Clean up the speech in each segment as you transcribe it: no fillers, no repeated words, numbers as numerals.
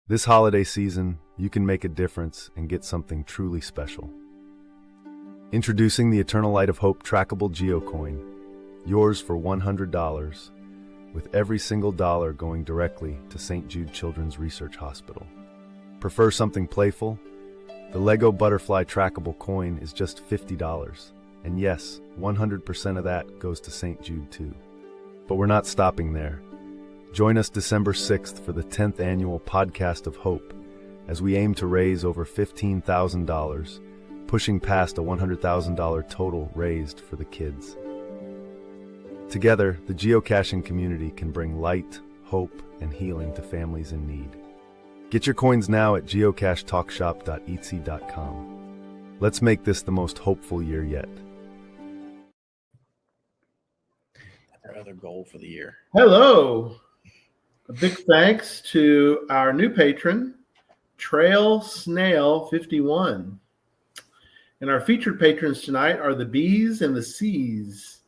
This holiday season, you can make a difference and get something truly special. Introducing the Eternal Light of Hope trackable geocoin, yours for $100, with every single dollar going directly to St. Jude Children's Research Hospital. Prefer something playful? The Lego Butterfly trackable coin is just $50, and yes, 100% of that goes to St. Jude too. But we're not stopping there. Join us December 6th for the 10th annual Podcast of Hope, as we aim to raise over $15,000, pushing past a $100,000 total raised for the kids. Together, the geocaching community can bring light, hope, and healing to families in need. Get your coins now at geocachetalk.etsy.com. Let's make this the most hopeful year yet. Our other goal for the year. Hello. A big thanks to our new patron, Trail Snail 51. And our featured patrons tonight are the B's and the C's.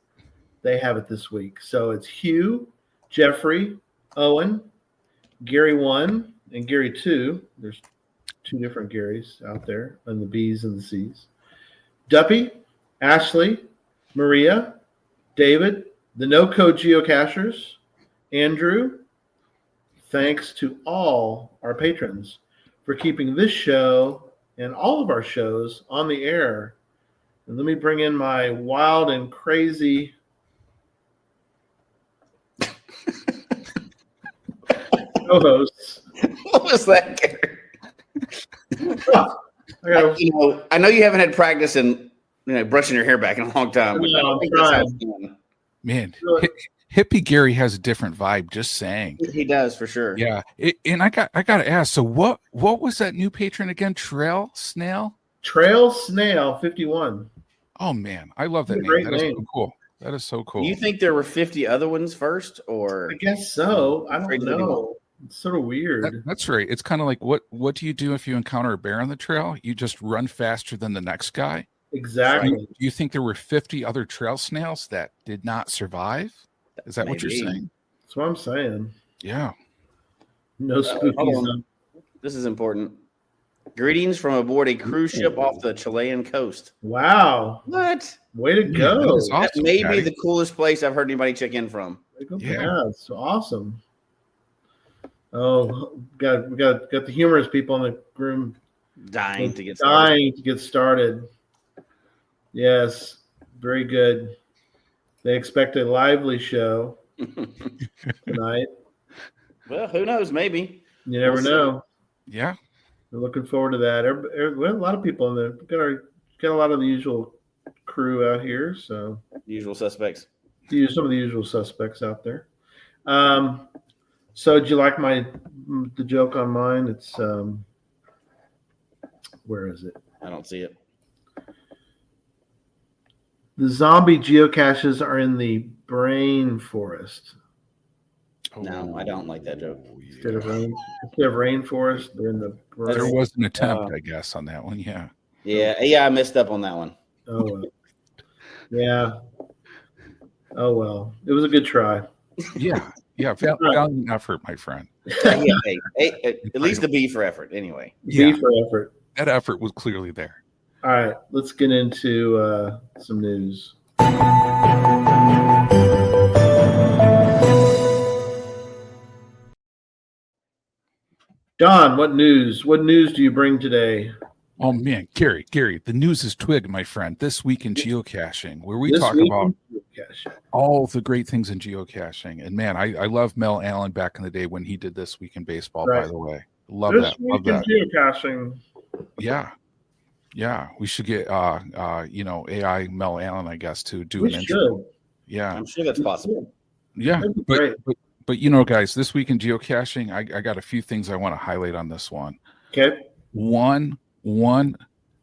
They have it this week. So it's Hugh, Jeffrey, Owen, Gary 1, and Gary 2. There's two different Garys out there on the B's and the C's. Duppy, Ashley, Maria, David, the no-code geocachers, Andrew. Thanks to all our patrons for keeping this show and all of our shows on the air. And let me bring in my wild and crazy co-hosts. What was that, Gary? I know you haven't had practice in brushing your hair back in a long time. No, I'm trying. Man, Hippie Gary has a different vibe. Just saying, he does for sure. Yeah, and I got to ask. So what was that new patron again? Trail Snail 51. Oh man, I love that name. That is so cool. That is so cool. Do you think there were 50 other ones first, or? I guess so. I don't know. It's sort of weird. That's right. It's kind of like what do you do if you encounter a bear on the trail? You just run faster than the next guy. Exactly. Do you think there were 50 other trail snails that did not survive? Is that what you're saying? That's what I'm saying. Yeah. No spookies. This is important. Greetings from aboard a cruise ship off the Chilean coast. Wow. What? Way to go. Awesome, that may be the coolest place I've heard anybody check in from. Yeah, it's awesome. Oh, we got the humorous people in the room dying to get started. Yes, very good. They expect a lively show tonight. Well, who knows? Maybe. You never know. Yeah. We're looking forward to that. We have a lot of people in there. Got a lot of the usual crew out here. So usual suspects. Some of the usual suspects out there. So, do you like the joke on mine? It's where is it? I don't see it. The zombie geocaches are in the brain forest. No, I don't like that joke. Instead of rainforest, they're in the brain. There was an attempt, I guess, on that one. Yeah. Yeah, I messed up on that one. Oh well. Yeah. Oh well. It was a good try. Yeah. Yeah. Valiant effort, my friend. Hey, at least the B for effort, anyway. B for effort. That effort was clearly there. All right, let's get into some news. Don, what news? What news do you bring today? Oh man, Gary, the news is twig, my friend. This week in geocaching, where we talk about all the great things in geocaching. And man, I love Mel Allen back in the day when he did This Week in Baseball. Right. By the way, love this that. Week Love that. Geocaching. Yeah, we should get AI Mel Allen, I guess, to do an intro. Yeah, I'm sure that's possible. Yeah, but guys, this week in geocaching, I got a few things I want to highlight on this one. Okay. One,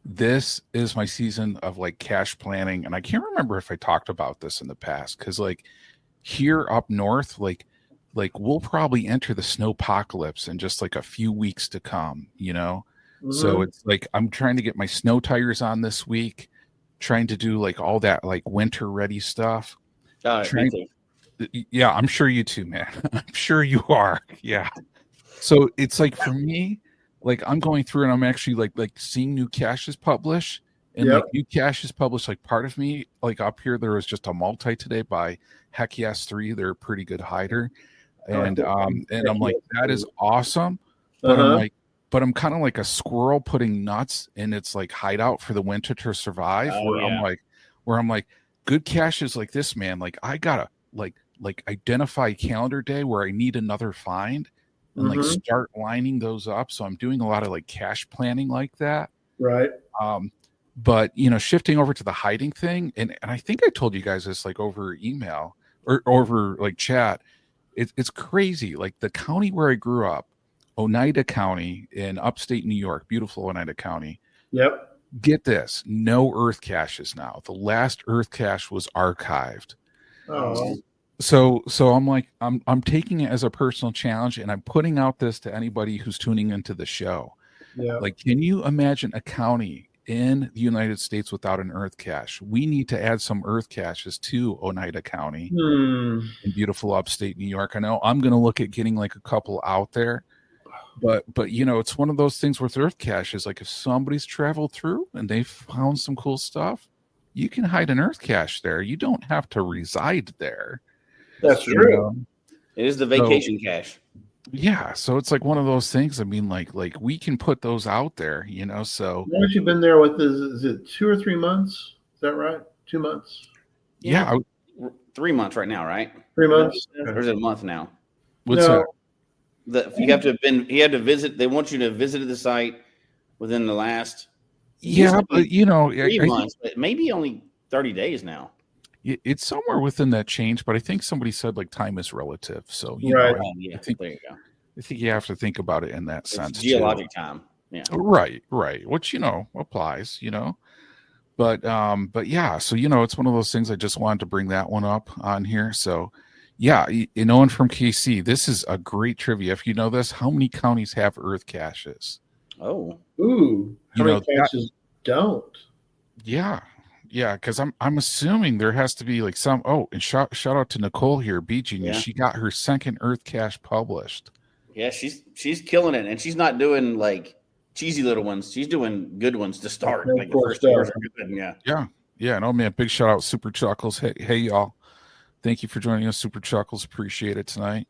this is my season of like cache planning, and I can't remember if I talked about this in the past because like here up north, like we'll probably enter the snowpocalypse in just like a few weeks to come, Mm-hmm. So it's like I'm trying to get my snow tires on this week, trying to do like all that like winter ready stuff. Yeah, I'm sure you too, man. I'm sure you are. Yeah. So it's like for me, like I'm going through and I'm actually like seeing new caches publish, and Yep. like new caches publish. Like part of me, like up here, there was just a multi today by Heck Yes 3. They're a pretty good hider, and I'm like, that is awesome. But I'm like, but I'm kind of like a squirrel putting nuts in its like hideout for the winter to survive. Oh, where I'm like, good caches like this, man. Like I gotta like identify calendar day where I need another find and like start lining those up. So I'm doing a lot of like cache planning like that. Right. But you know, shifting over to the hiding thing, and I think I told you guys this like over email or over like chat. It's crazy. Like the county where I grew up, Oneida County in upstate New York, beautiful Oneida County. Yep. Get this, no earth caches now. The last earth cache was archived. Oh. So I'm like, I'm taking it as a personal challenge, and I'm putting out this to anybody who's tuning into the show. Yeah. Like, can you imagine a county in the United States without an earth cache? We need to add some earth caches to Oneida County in beautiful upstate New York. I know I'm going to look at getting like a couple out there, but you know, it's one of those things with earth caches. Like if somebody's traveled through and they found some cool stuff, you can hide an earth cache there. You don't have to reside there. That's true. It is the vacation cache. Yeah, so it's like one of those things. I mean, like we can put those out there, you know. So What you been there with? Is it 2 or 3 months? Is that right? 2 months? Yeah, 3 months right now, right? 3 months? Or is it a month now? What's that? You have to have been. He had to visit. They want you to have visited the site within the last. Yeah, but you know, 3 months, but maybe only 30 days now. It's somewhere within that change, but I think somebody said like time is relative. So you Right. know, Yeah, I think there you go. I think you have to think about it in that sense. Geologic time. Yeah. Right. Which, you know, applies, you know. But yeah, so you know, it's one of those things. I just wanted to bring that one up on here. So yeah, you know, and from KC, this is a great trivia. If you know this, how many counties have earth caches? Oh. Ooh. How You many know, caches don't? Yeah, because I'm assuming there has to be like some. Oh, and shout out to Nicole here, B Genius. Yeah. She got her second Earth cache published. Yeah, she's killing it, and she's not doing like cheesy little ones. She's doing good ones to start. Like the first two are good. Yeah. No, man, big shout out, Super Chuckles. Hey, y'all, thank you for joining us, Super Chuckles. Appreciate it tonight.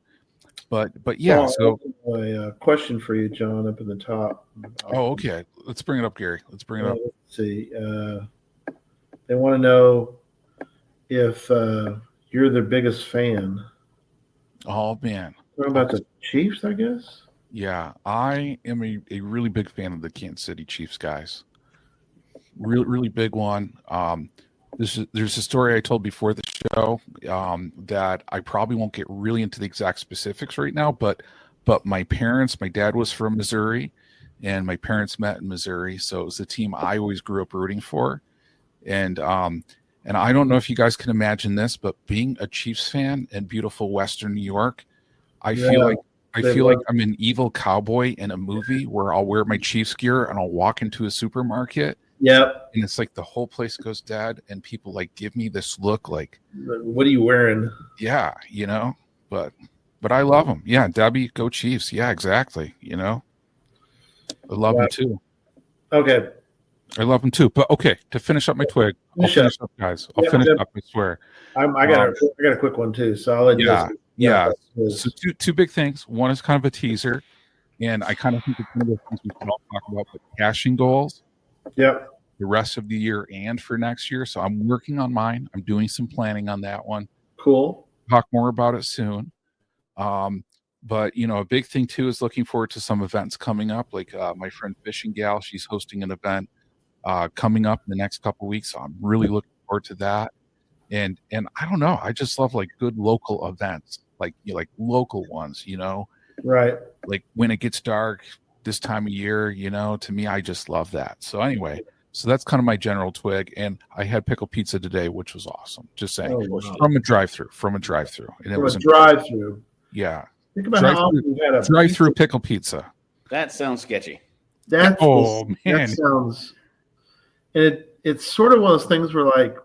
But yeah, so a question for you, John, up in the top. Oh, okay. Let's bring it up, Gary. Let's bring it up. Let's see. They want to know if you're their biggest fan. Oh man, What about the Chiefs? I guess. Yeah, I am a really big fan of the Kansas City Chiefs, guys. Really big one. There's a story I told before the show that I probably won't get really into the exact specifics right now, but my dad was from Missouri, and my parents met in Missouri, so it was the team I always grew up rooting for. And I don't know if you guys can imagine this, but being a Chiefs fan in beautiful Western New York, I feel like I'm an evil cowboy in a movie where I'll wear my Chiefs gear and I'll walk into a supermarket. Yep. And it's like the whole place goes dead, and people like give me this look like, what are you wearing? Yeah, you know, but I love them. Yeah, Debbie, go Chiefs. Yeah, exactly. You know, I love them too. Okay. I love them too. But okay, to finish up my twig, I'll finish up, guys. I'll finish up, I swear. I got a quick one too. So I'll let you. Yeah. So two big things. One is kind of a teaser, and I kind of think it's one of the things we can all talk about, but caching goals. Yep. The rest of the year and for next year. So I'm working on mine. I'm doing some planning on that one. Cool. Talk more about it soon. But you know, a big thing too is looking forward to some events coming up. Like my friend Fishing Gal, she's hosting an event coming up in the next couple of weeks. So I'm really looking forward to that. And I don't know, I just love like good local events, like like local ones, you know, right? Like when it gets dark this time of year, you know, to me, I just love that. So anyway, so that's kind of my general twig. And I had pickle pizza today, which was awesome. Just saying, from a drive-through, and it was a drive-through. Yeah, think about how often you had a drive-through pickle pizza. That sounds sketchy. Man, that sounds. And it's sort of one of those things where, like,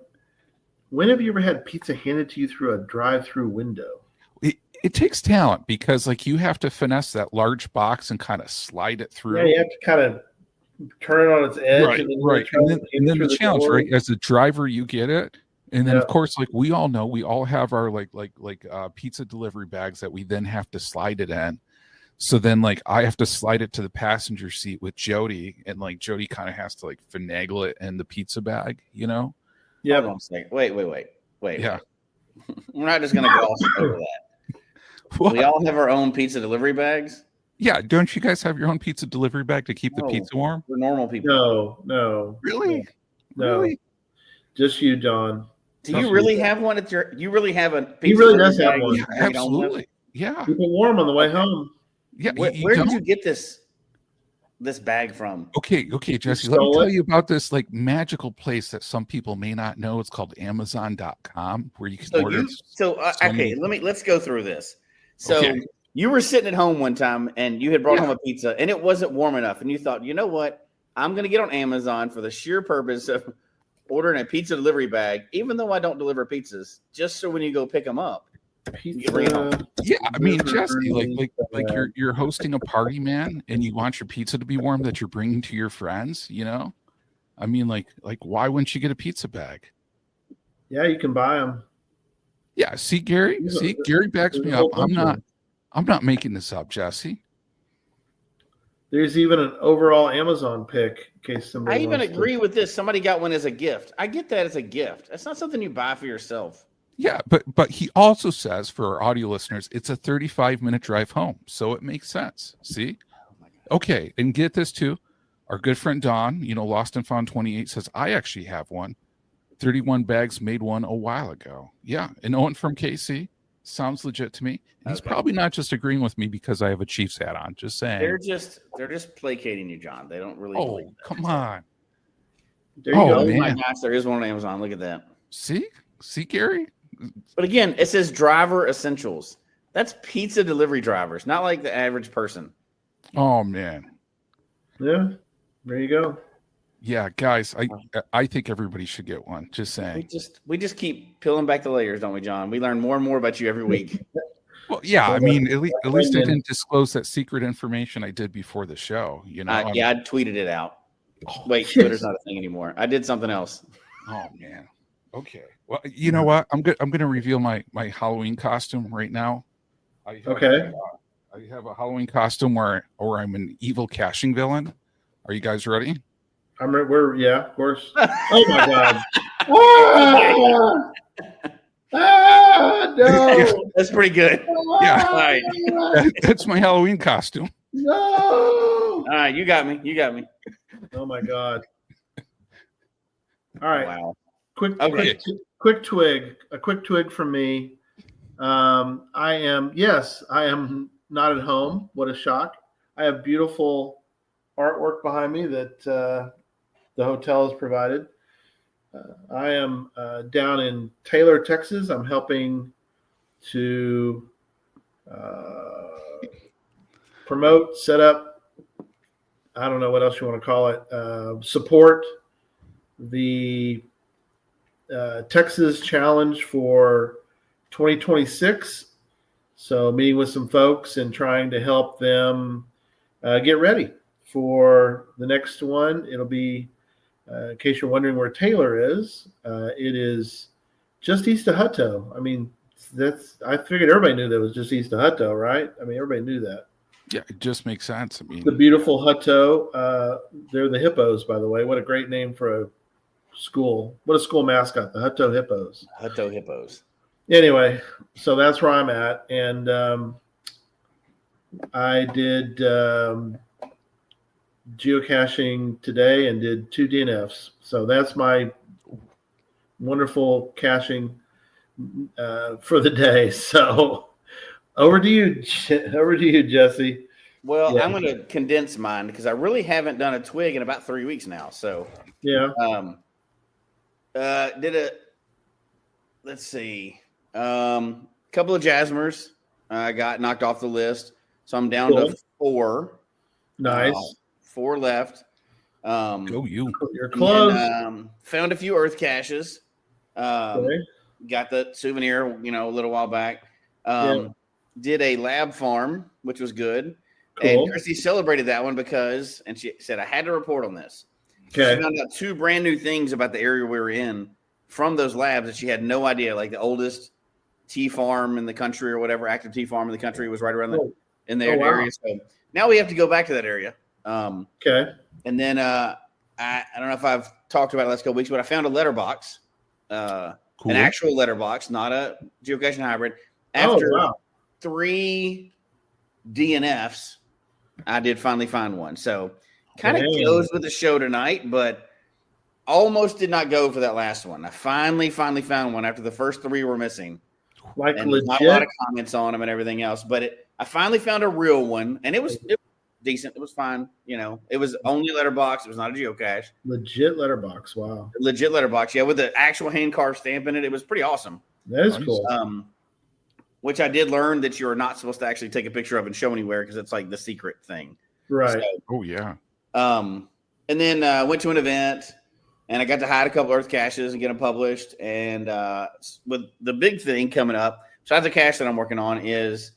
when have you ever had pizza handed to you through a drive-through window? it takes talent because like you have to finesse that large box and kind of slide it through. Yeah, you have to kind of turn it on its edge. Right, And then right. And then the challenge, door. right? As a driver, you get it. And then Yeah. of course, like we all know, we all have our pizza delivery bags that we then have to slide it in. So then like I have to slide it to the passenger seat with Jody, and like Jody kind of has to like finagle it in the pizza bag, you know? Yeah. Hold on a second. Wait. Yeah. We're not just going to gloss over that. What? We all have our own pizza delivery bags. Yeah, don't you guys have your own pizza delivery bag to keep the No. pizza warm? We're normal people. No. Really? No. Really? Just you, John. Do you really have one at your? You really have a pizza? He really delivery does have bag one. you Yeah, bring home with? absolutely. Yeah. Keep it warm on the way home. Yeah. Where did you get this bag from? Okay, Jesse, let me stole tell it? you about this like magical place that some people may not know. It's called Amazon.com, where you can order. Okay, let's go through this. So Okay. you were sitting at home one time and you had brought Yeah. home a pizza and it wasn't warm enough, and you thought, you know what? I'm going to get on Amazon for the sheer purpose of ordering a pizza delivery bag, even though I don't deliver pizzas, just so when you go pick them up. Pizza. Yeah, I mean, Jesse, delivery like bag. you're hosting a party, man, and you want your pizza to be warm that you're bringing to your friends, you know? I mean, like why wouldn't you get a pizza bag? Yeah, you can buy them. Yeah, see, Gary, Gary backs me up. I'm not making this up, Jesse. There's even an overall Amazon pick in case somebody. I even wants agree with this. Somebody got one as a gift. I get that as a gift. That's not something you buy for yourself. Yeah, but he also says for our audio listeners, it's a 35-minute drive home, so it makes sense. See? Okay, and get this too. Our good friend Don, Lost and Found 28 says, I actually have one. 31 bags made one a while ago. Yeah, and Owen from KC sounds legit to me. He's probably not just agreeing with me because I have a Chiefs hat on. Just saying. They're just placating you, John. They don't really. Oh, come on. There you go. Oh man. my gosh, there is one on Amazon. Look at that. See, Gary. But again, it says driver essentials. That's pizza delivery drivers, not like the average person. Oh man. Yeah, there you go. Yeah, guys, I think everybody should get one. Just saying. We just keep peeling back the layers, don't we, John? We learn more and more about you every week. Well, yeah, I mean, at least I didn't disclose that secret information I did before the show. I tweeted it out. Oh, Wait, Twitter's not a thing anymore. I did something else. Oh man. Okay. Well, you know what? I'm going to reveal my Halloween costume right now. I have a Halloween costume where I'm an evil caching villain. Are you guys ready? Yeah, of course. Oh my God. No. That's pretty good. Yeah. All right. That's my Halloween costume. No. All right, you got me. Oh my God. All right. Wow. Quick twig. A quick twig from me. I am not at home. What a shock. I have beautiful artwork behind me that the hotel has provided. I am down in Taylor, Texas. I'm helping to promote, set up, I don't know what else you want to call it, support the Texas Challenge for 2026. So meeting with some folks and trying to help them get ready for the next one. It'll be, in case you're wondering where Taylor is, it is just east of Hutto. I mean, I figured everybody knew that was just east of Hutto, right? I mean, everybody knew that. Yeah, it just makes sense. I mean, The beautiful Hutto. They're the Hippos, by the way. What a great name for a school. What a school mascot, the Hutto Hippos. Hutto Hippos. Anyway, so that's where I'm at. And I did geocaching today and did 2 DNFs. So that's my wonderful caching for the day. So over to you, Jesse. Well, Yeah. I'm going to condense mine because I really haven't done a twig in about 3 weeks now. So, Yeah. Let's see, couple of Jasmers I got knocked off the list. So I'm down to 4. Nice. 4 left. go you. You're close. And, found a few earth caches. Okay. Got the souvenir, a little while back. Yeah. did a lab farm, which was good. Cool. And Christy celebrated that one because, and she said, I had to report on this. Okay. She found out 2 brand new things about the area we were in from those labs that she had no idea. Like the oldest tea farm in the country or whatever, active tea farm in the country was right around in the area. So now we have to go back to that area. Okay. And then I don't know if I've talked about it last couple weeks, but I found a letterbox, an actual letterbox, not a geocaching hybrid. After 3 DNFs, I did finally find one. So kind of goes with the show tonight, but almost did not go for that last one. I finally found one after the first 3 were missing. Like and legit? not a lot of comments on them and everything else, but I finally found a real one, and it was decent. It was fine. You know, it was only letterbox. It was not a geocache. Legit letterbox. Wow. Legit letterbox. Yeah, with the actual hand carved stamp in it. It was pretty awesome. That is cool. Which I did learn that you're not supposed to actually take a picture of and show anywhere because it's like the secret thing. Right. So, yeah. And then went to an event, and I got to hide a couple Earth caches and get them published. And with the big thing coming up, besides the cache that I'm working on, is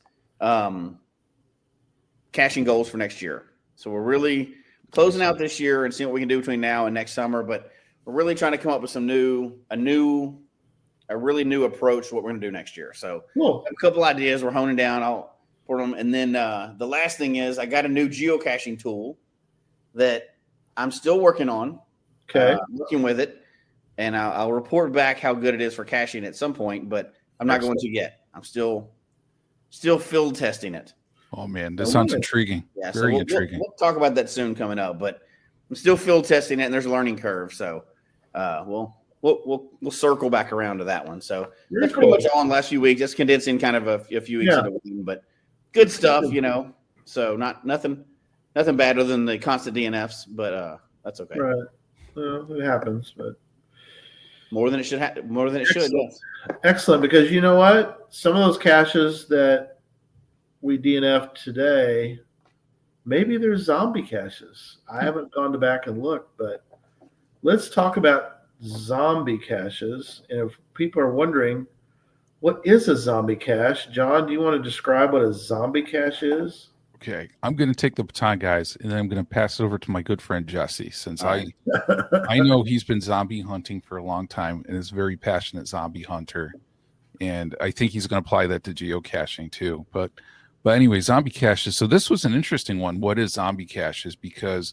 caching goals for next year. So we're really closing out this year and seeing what we can do between now and next summer. But we're really trying to come up with a really new approach to what we're going to do next year. So a couple ideas we're honing down. I'll put them. And then the last thing is I got a new geocaching tool that I'm still working on. Okay. Working with it. And I'll report back how good it is for caching at some point, but I'm not going to yet. I'm still field testing it. Oh man, this sounds intriguing. Yeah, very intriguing. We'll talk about that soon coming up, but I'm still field testing it, and there's a learning curve. So we'll circle back around to that one. So that's pretty much all in the last few weeks. Just condensing kind of a few weeks into one, but good stuff, you know. So nothing bad other than the constant DNFs, but that's okay. Right. Well, it happens, but more than it should. Should. Yes. Excellent, because you know what? Some of those caches that we DNF today, maybe there's zombie caches. I haven't gone back and looked, but let's talk about zombie caches. And if people are wondering, what is a zombie cache? John, do you want to describe what a zombie cache is? Okay, I'm going to take the baton, guys, and then I'm going to pass it over to my good friend Jesse, since I know he's been zombie hunting for a long time and is a very passionate zombie hunter, and I think he's going to apply that to geocaching too. But anyway, zombie caches. So this was an interesting one. What is zombie caches? Because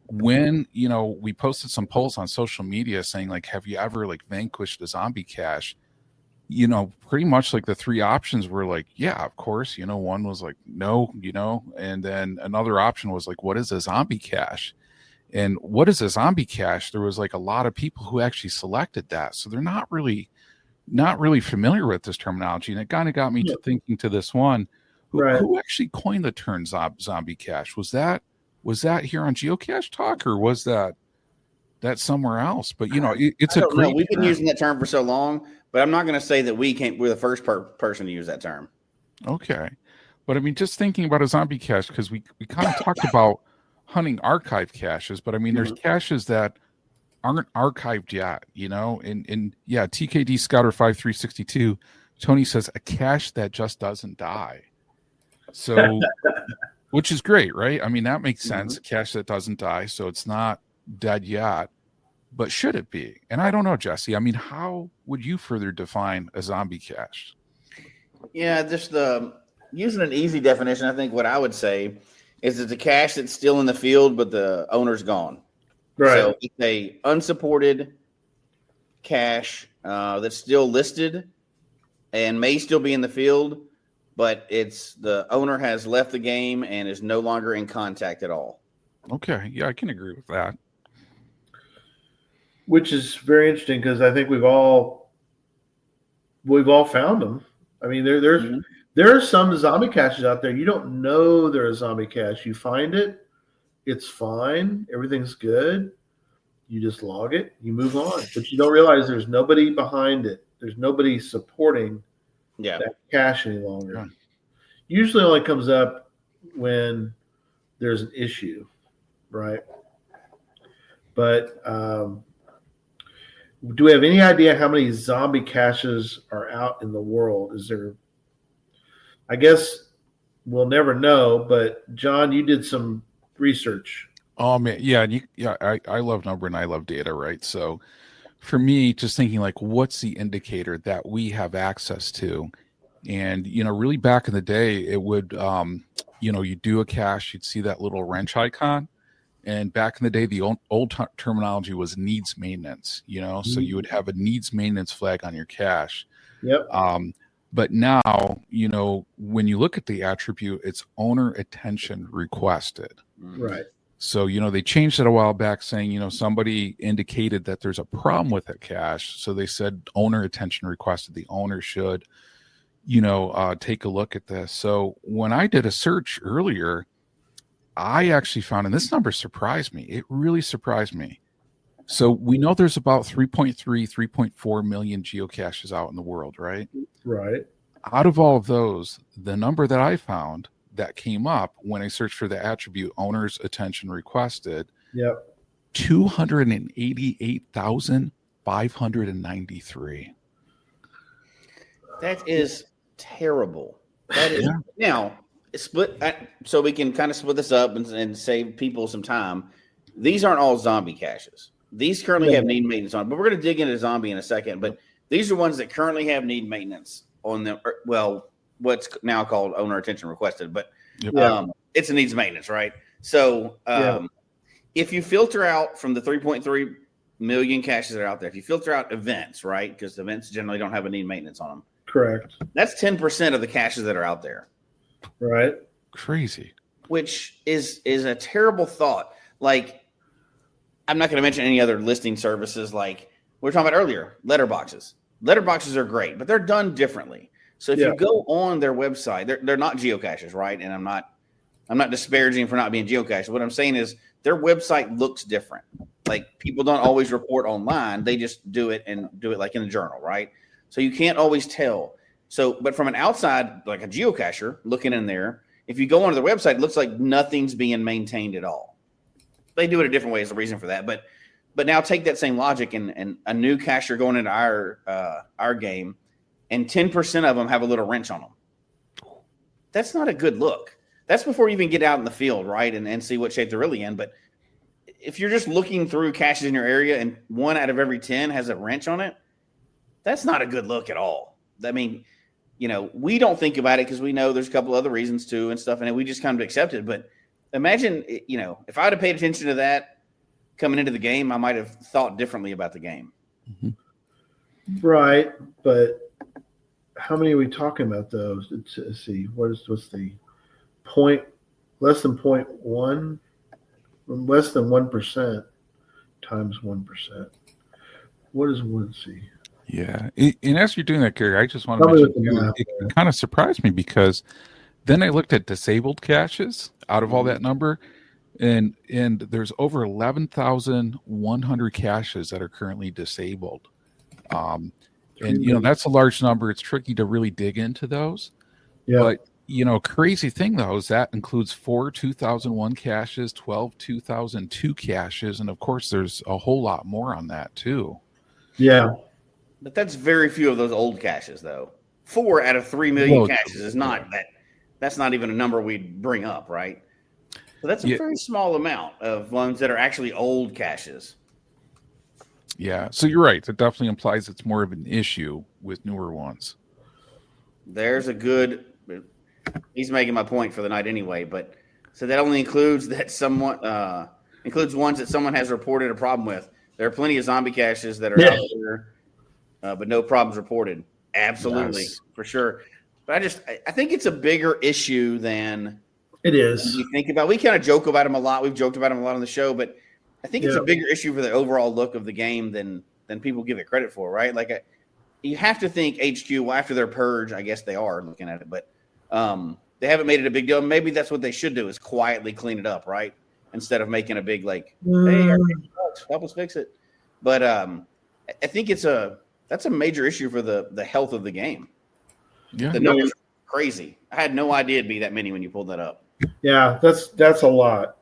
when we posted some polls on social media saying like, have you ever like vanquished a zombie cache? Pretty much like the 3 options were like, yeah, of course. One was like, no, and then another option was like, what is a zombie cache? And what is a zombie cache? There was like a lot of people who actually selected that. So they're not really familiar with this terminology. And it kind of got me to thinking to this one, who actually coined the term zombie cache? Was that here on Geocache Talk, or was that somewhere else? But it's a great. We've been using that term for so long, but I'm not going to say that we're the first person to use that term. Okay, but I mean, just thinking about a zombie cache, because we kind of talked about hunting archive caches, but I mean, there's caches that aren't archived yet, and yeah, TKD Scouter 5362, Tony says a cache that just doesn't die. So, which is great, right? I mean, that makes sense. A cache that doesn't die, so it's not dead yet, but should it be? And I don't know, Jesse. I mean, how would you further define a zombie cache? Yeah, just using an easy definition, I think what I would say is it's a cache that's still in the field, but the owner's gone. Right. So it's a unsupported cache that's still listed and may still be in the field, but the owner has left the game and is no longer in contact at all. Okay, yeah, I can agree with that. Which is very interesting, because I think we've all found them. I mean, there are some zombie caches out there. You don't know they're a zombie cache. You find it, it's fine, everything's good. You just log it, you move on, but you don't realize there's nobody behind it. There's nobody supporting that cache any longer. Yeah. Usually only comes up when there's an issue, right? But do we have any idea how many zombie caches are out in the world? I guess we'll never know. But John, you did some research. Oh man, yeah, I love number and I love data, right? So for me, just thinking like, what's the indicator that we have access to? And really back in the day, it would, you do a cache, you'd see that little wrench icon. And back in the day, the old terminology was needs maintenance, so you would have a needs maintenance flag on your cache. Yep. But now, when you look at the attribute, it's owner attention requested. Right. So, they changed it a while back saying, somebody indicated that there's a problem with a cache. So they said owner attention requested. The owner should, take a look at this. So when I did a search earlier, I actually found, and this number surprised me. It really surprised me. So we know there's about 3.4 million geocaches out in the world, right? Right. Out of all of those, the number that I found that came up when I searched for the attribute owner's attention requested, 288,593. That is terrible. That is now split. So we can kind of split this up and save people some time. These aren't all zombie caches. These currently have need maintenance on, but we're going to dig into zombie in a second. But these are ones that currently have need maintenance on them. Well, what's now called owner attention requested, but it's a needs maintenance, right? So if you filter out from the 3.3 million caches that are out there, if you filter out events, right? Because events generally don't have a need maintenance on them. Correct. That's 10% of the caches that are out there. Right. Crazy. Which is a terrible thought. Like, I'm not going to mention any other listing services like we were talking about earlier, letterboxes. Letterboxes are great, but they're done differently. So if you go on their website, they're not geocaches, right? And I'm not disparaging for not being geocached. What I'm saying is their website looks different. Like, people don't always report online. They just do it like in a journal, right? So you can't always tell. So, but from an outside, like a geocacher looking in there, if you go onto their website, it looks like nothing's being maintained at all. They do it a different way is the reason for that. But now take that same logic and a new cacher going into our game, and 10% of them have a little wrench on them. That's not a good look. That's before you even get out in the field, right, and see what shape they're really in. But if you're just looking through caches in your area and 1 out of every 10 has a wrench on it, that's not a good look at all. I mean, we don't think about it because we know there's a couple other reasons too and stuff, and we just kind of accept it. But imagine, if I would have paid attention to that coming into the game, I might have thought differently about the game. Mm-hmm. Right, but how many are we talking about those? Let's see, what's the point? Less than 0.1, less than 1% times 1%. What is one? See. Yeah, and as you're doing that, Gary, I just want to mention it kind of surprised me because then I looked at disabled caches out of all that number, and there's over 11,100 caches that are currently disabled. And that's a large number. It's tricky to really dig into those. Yeah. But crazy thing though is that includes 4 2001 caches, 12 2002 caches, and of course there's a whole lot more on that too. Yeah. But that's very few of those old caches, though. 4 out of 3 million caches is not that. That's not even a number we'd bring up, right? So that's a very small amount of ones that are actually old caches. Yeah, so you're right. It definitely implies it's more of an issue with newer ones. There's a good. He's making my point for the night anyway, but so that only includes that someone includes ones that someone has reported a problem with. There are plenty of zombie caches that are out there. But no problems reported. Absolutely, for sure. But I think it's a bigger issue than it is. You think about. We kind of joke about them a lot. We've joked about them a lot on the show, but I think it's a bigger issue for the overall look of the game than people give it credit for, right? Like, you have to think HQ. Well, after their purge, I guess they are looking at it, but they haven't made it a big deal. Maybe that's what they should do: is quietly clean it up, right? Instead of making a big hey, help us fix it. But I think that's a major issue for the health of the game. Yeah, the numbers are crazy. I had no idea it'd be that many when you pulled that up. Yeah, that's a lot.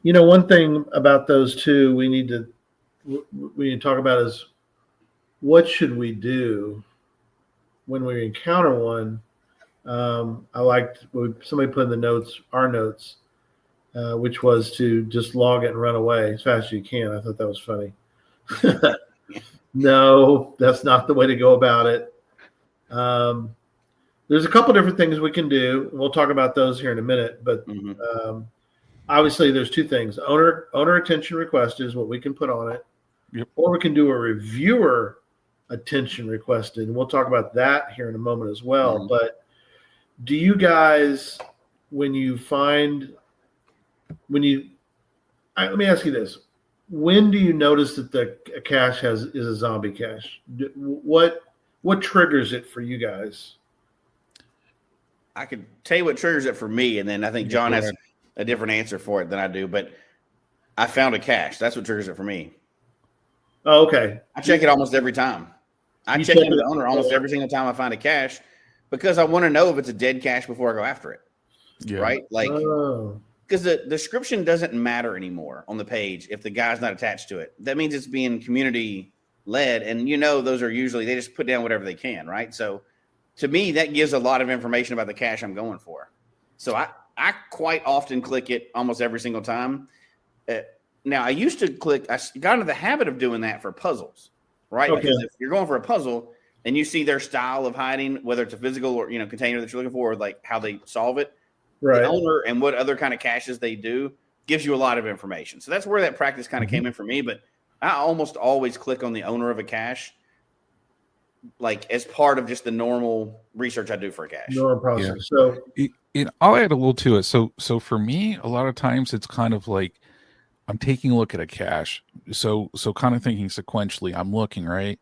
One thing about those two we need to talk about is what should we do when we encounter one I liked what somebody put in the notes, our notes, which was to just log it and run away as fast as you can. I thought that was funny. No, that's not the way to go about it. There's a couple different things we can do. We'll talk about those here in a minute, but obviously there's two things. Owner attention request is what we can put on it. Yep. Or we can do a reviewer attention requested. And we'll talk about that here in a moment as well. But do you guys, let me ask you this. When do you notice that the cache is a zombie cache? What triggers it for you guys? I could tell you what triggers it for me, and then I think John has a different answer for it than I do. But I found a cache. That's what triggers it for me. Oh, okay. I check it almost every time. I check into the owner almost every single time I find a cache because I want to know if it's a dead cache before I go after it. Yeah. Right? Like, because the description doesn't matter anymore on the page if the guy's not attached to it. That means it's being community led, and those are usually, they just put down whatever they can, right? So to me, that gives a lot of information about the cache I'm going for. So I quite often click it almost every single time. Now, I used to I got into the habit of doing that for puzzles, right? Okay. Because if you're going for a puzzle and you see their style of hiding, whether it's a physical or container that you're looking for, or like how they solve it, right? The owner and what other kind of caches they do gives you a lot of information. So that's where that practice kind of came in for me. But I almost always click on the owner of a cache, like as part of just the normal research I do for a cache. Normal process. Yeah. So I'll add a little to it. So for me, a lot of times it's kind of like I'm taking a look at a cache. So kind of thinking sequentially, I'm looking, right?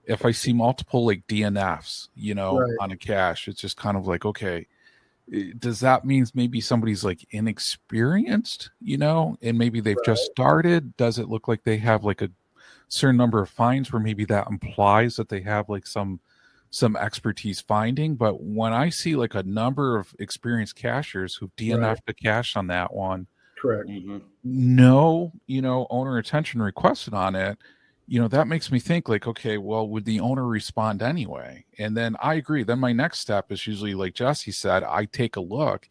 If I see multiple like DNFs, on a cache, it's just kind of like, okay, does that mean maybe somebody's like inexperienced, and maybe they've just started? Does it look like they have like a certain number of finds where maybe that implies that they have like some expertise finding? But when I see like a number of experienced cachers who've DNF'd the cache on that one, correct, no, owner attention requested on it, that makes me think like, okay, well, would the owner respond anyway? And then I agree. Then my next step is usually, like Jesse said, I take a look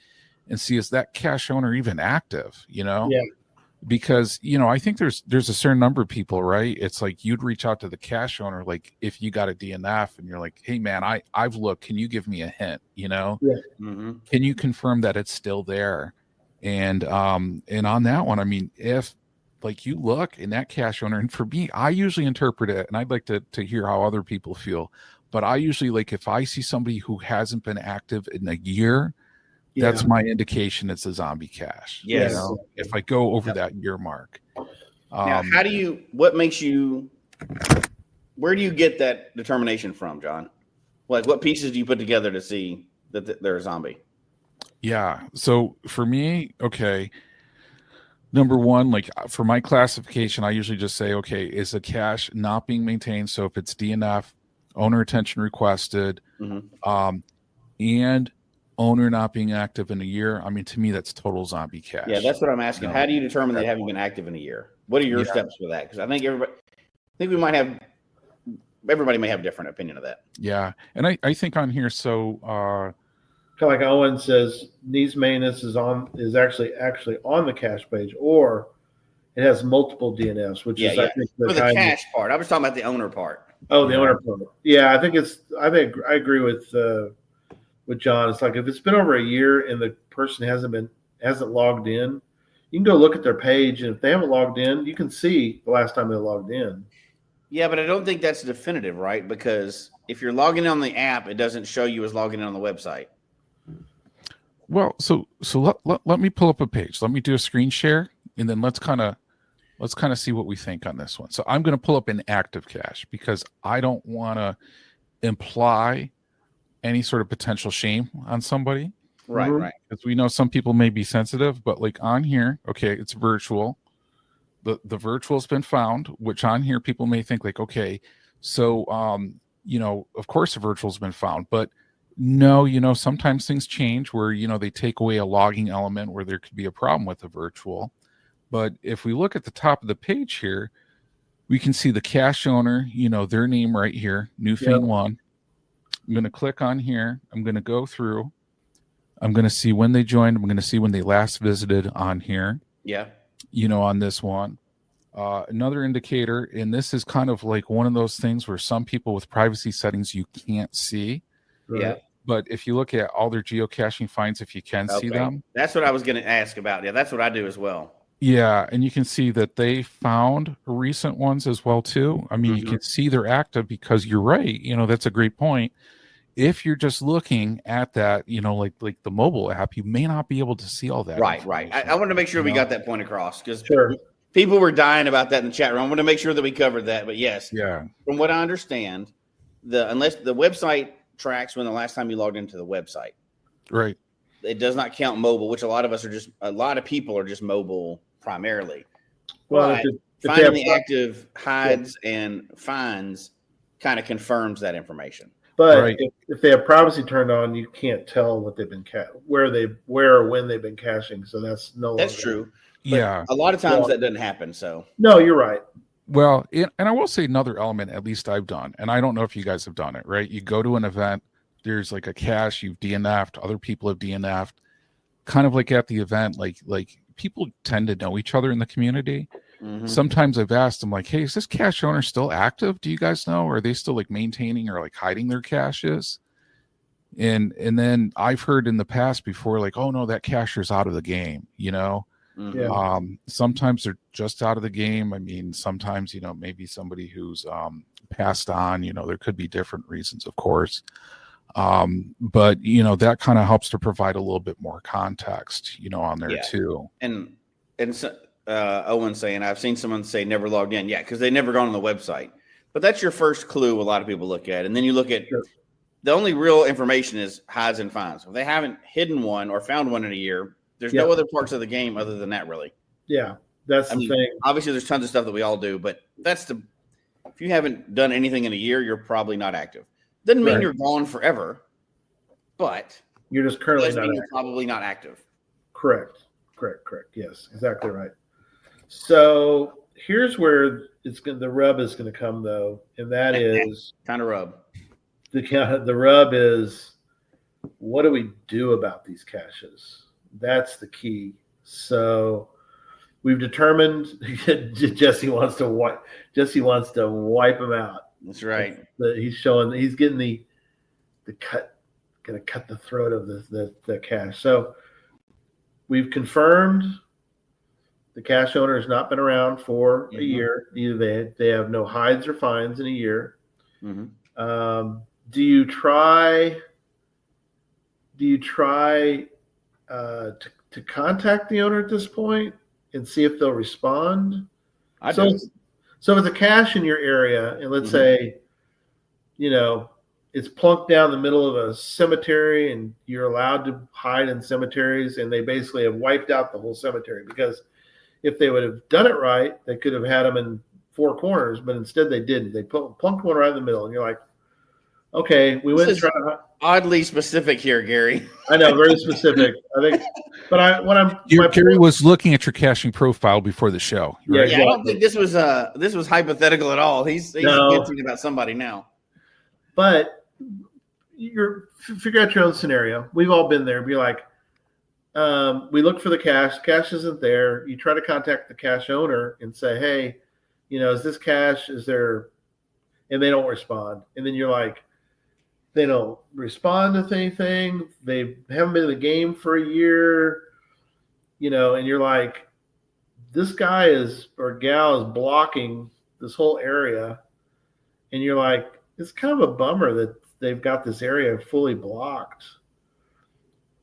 and see, is that cache owner even active, Yeah. Because, I think there's a certain number of people, right? It's like you'd reach out to the cache owner, like if you got a DNF and you're like, hey man, I've looked, can you give me a hint? Yeah. Can you confirm that it's still there? And on that one, I mean, if like you look in that cache owner, and for me, I usually interpret it, and I'd like to hear how other people feel, but I usually, like, if I see somebody who hasn't been active in a year, that's my indication it's a zombie cache. Yes. If I go over that year mark. Now, where do you get that determination from, John? Like, what pieces do you put together to see that they're a zombie? Yeah. So for me, okay, number one, like for my classification, I usually just say, okay, is a cache not being maintained? So if it's DNF, owner attention requested, and owner not being active in a year, I mean, to me, that's total zombie cache. Yeah, that's what I'm asking. How do you determine they haven't been active in a year? What are your steps for that? Because I think everybody may have a different opinion of that. Yeah. And I think on here, so kind of like Owen says, needs maintenance is actually on the cache page, or it has multiple DNFs, which is I think for the cache part. I was talking about the owner part. Oh, the owner part. Yeah, I think I agree with John. It's like if it's been over a year and the person hasn't logged in, you can go look at their page, and if they haven't logged in, you can see the last time they logged in. Yeah, but I don't think that's definitive, right? Because if you're logging in on the app, it doesn't show you as logging in on the website. Well, so let me pull up a page. Let me do a screen share, and then let's kind of see what we think on this one. So I'm going to pull up an active cache because I don't want to imply any sort of potential shame on somebody. Right, right. Because we know some people may be sensitive, but like on here, okay, it's virtual. The virtual's been found, which on here people may think like, okay, so of course the virtual's been found, but no, sometimes things change where, they take away a logging element where there could be a problem with the virtual. But if we look at the top of the page here, we can see the cache owner, their name right here, Newfane 1. I'm going to click on here. I'm going to go through. I'm going to see when they joined. I'm going to see when they last visited on here. Yeah. On this one. Another indicator, and this is kind of like one of those things where some people with privacy settings you can't see. Yeah. But if you look at all their geocaching finds, if you can see them. That's what I was going to ask about. Yeah, that's what I do as well. Yeah, and you can see that they found recent ones as well too. I mean, you can see they're active because you're right. That's a great point. If you're just looking at that, like the mobile app, you may not be able to see all that. Right. I want to make sure we got that point across because people were dying about that in the chat room. I want to make sure that we covered that. But yes, from what I understand, unless the website tracks when the last time you logged into the website, right? It does not count mobile, which a lot of people are just mobile primarily. Well, but finding the active hides and finds kind of confirms that information. But if they have privacy turned on, you can't tell what they've been where or when they've been caching. So that's true. But a lot of times that doesn't happen. So no, you're right. Well, and I will say another element, at least I've done, and I don't know if you guys have done it, right? You go to an event, there's like a cache, you've DNF'd, other people have DNF'd, kind of like at the event, like people tend to know each other in the community. Sometimes I've asked them, like, hey, is this cache owner still active? Do you guys know? Or are they still like maintaining or like hiding their caches? And then I've heard in the past before, like, oh no, that cacher's out of the game, sometimes they're just out of the game. I mean, sometimes, maybe somebody who's passed on, there could be different reasons, of course. But that kind of helps to provide a little bit more context, on there too. And so, Owen's saying, I've seen someone say never logged in. Yeah, because they never gone on the website. But that's your first clue a lot of people look at. And then you look at the only real information is hides and finds. If they haven't hidden one or found one in a year, there's no other parts of the game other than that, really. Yeah, that's the thing. Obviously, there's tons of stuff that we all do, but if you haven't done anything in a year, you're probably not active. Doesn't mean you're gone forever, but you're just currently probably not active. Correct. Yes, exactly right. So here's where the rub is going to come, though, and that is kind of rub. The rub is, what do we do about these caches? That's the key. So we've determined Jesse wants to wipe them out. That's right. He's getting the cut, going to cut the throat of the cache. So we've confirmed the cache owner has not been around for a year. Either they have no hides or finds in a year. Do you try to contact the owner at this point and see if they'll respond? So if it's a cache in your area, and let's say, it's plunked down the middle of a cemetery and you're allowed to hide in cemeteries, and they basically have wiped out the whole cemetery, because if they would have done it right, they could have had them in four corners, but instead they didn't. They plunked one right in the middle, and you're like, okay, we went and tried. Oddly specific here, Gary. I know, very specific. I think, but Gary was looking at your caching profile before the show. Right? Yeah, exactly. I don't think this was hypothetical at all. He's thinking about somebody now. But figure out your own scenario. We've all been there. Be like, we look for the cache. Cache isn't there. You try to contact the cache owner and say, hey, is this cache? Is there? And they don't respond. And then you're like, they don't respond to anything. They haven't been in the game for a year, and you're like, this guy or gal is blocking this whole area. And you're like, it's kind of a bummer that they've got this area fully blocked.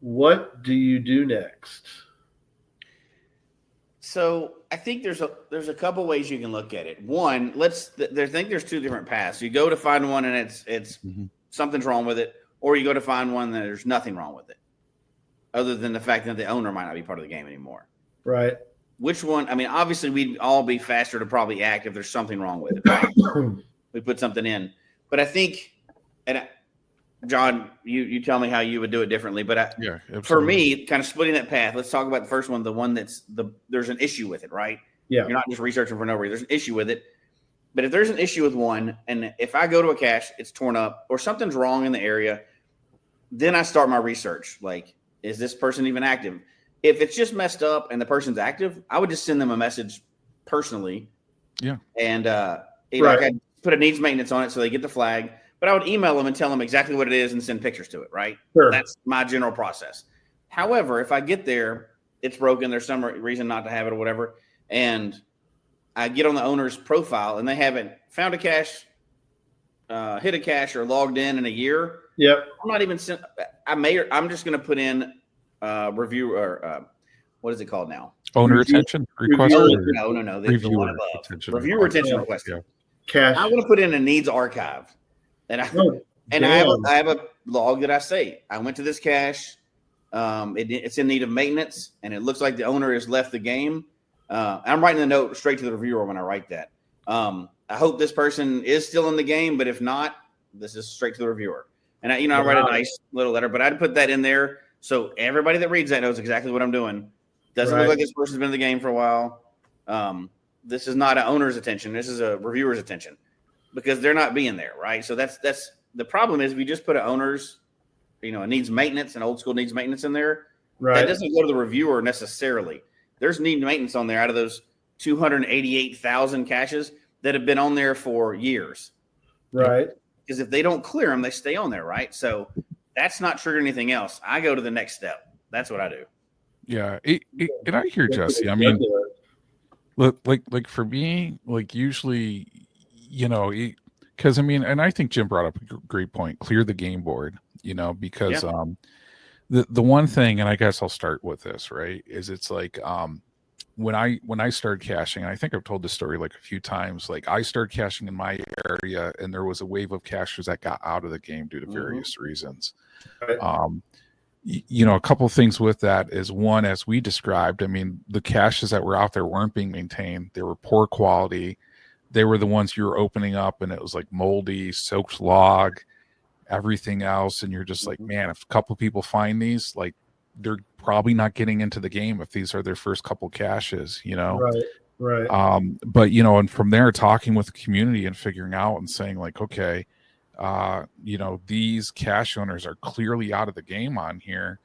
What do you do next? So I think there's a couple ways you can look at it. One, I think there's two different paths. You go to find one and it's something's wrong with it, or you go to find one that there's nothing wrong with it, other than the fact that the owner might not be part of the game anymore. Right. Which one? I mean, obviously we'd all be faster to probably act if there's something wrong with it. Right? We put something in, but I think, and John, you tell me how you would do it differently, but for me, kind of splitting that path, let's talk about the first one, the one there's an issue with it, right? Yeah. You're not just researching for no reason. There's an issue with it. But if there's an issue with one, and if I go to a cache, it's torn up or something's wrong in the area, then I start my research. Like, is this person even active? If it's just messed up and the person's active, I would just send them a message personally. Yeah. And I could put a needs maintenance on it so they get the flag, but I would email them and tell them exactly what it is and send pictures to it, right? Sure. That's my general process. However, if I get there, it's broken, there's some reason not to have it or whatever, and I get on the owner's profile and they haven't found a cache, hit a cache, or logged in a year. Yep. I'm not even I'm just going to put in review or what is it called now? Owner attention request. No. The one above. Reviewer attention request. Yeah. Cache. I want to put in a needs archive, and I have a log that I say I went to this cache. It's in need of maintenance, and it looks like the owner has left the game. I'm writing the note straight to the reviewer when I write that. I hope this person is still in the game, but if not, this is straight to the reviewer. And I write a nice little letter, but I'd put that in there so everybody that reads that knows exactly what I'm doing. Doesn't look like this person's been in the game for a while. This is not an owner's attention. This is a reviewer's attention because they're not being there, right? So that's the problem is we just put an owner's, a needs maintenance, an old school needs maintenance in there. Right. That doesn't go to the reviewer necessarily. There's need maintenance on there out of those 288,000 caches that have been on there for years. Right. Because if they don't clear them, they stay on there, right? So that's not triggering anything else. I go to the next step. That's what I do. Yeah, and I hear Jesse. I mean, look, like for me, like usually, because and I think Jim brought up a great point. Clear the game board, because the one thing, and I guess I'll start with this, right? Is it's like when I started caching, and I think I've told this story like a few times. Like I started caching in my area, and there was a wave of cachers that got out of the game due to various reasons. Right. A couple of things with that is one, as we described, I mean, the caches that were out there weren't being maintained. They were poor quality. They were the ones you were opening up and it was like moldy, soaked log, everything else. And you're just like, man, if a couple of people find these, like they're probably not getting into the game if these are their first couple caches, Right. But, and from there, talking with the community and figuring out and saying like, okay, these cache owners are clearly out of the game on here.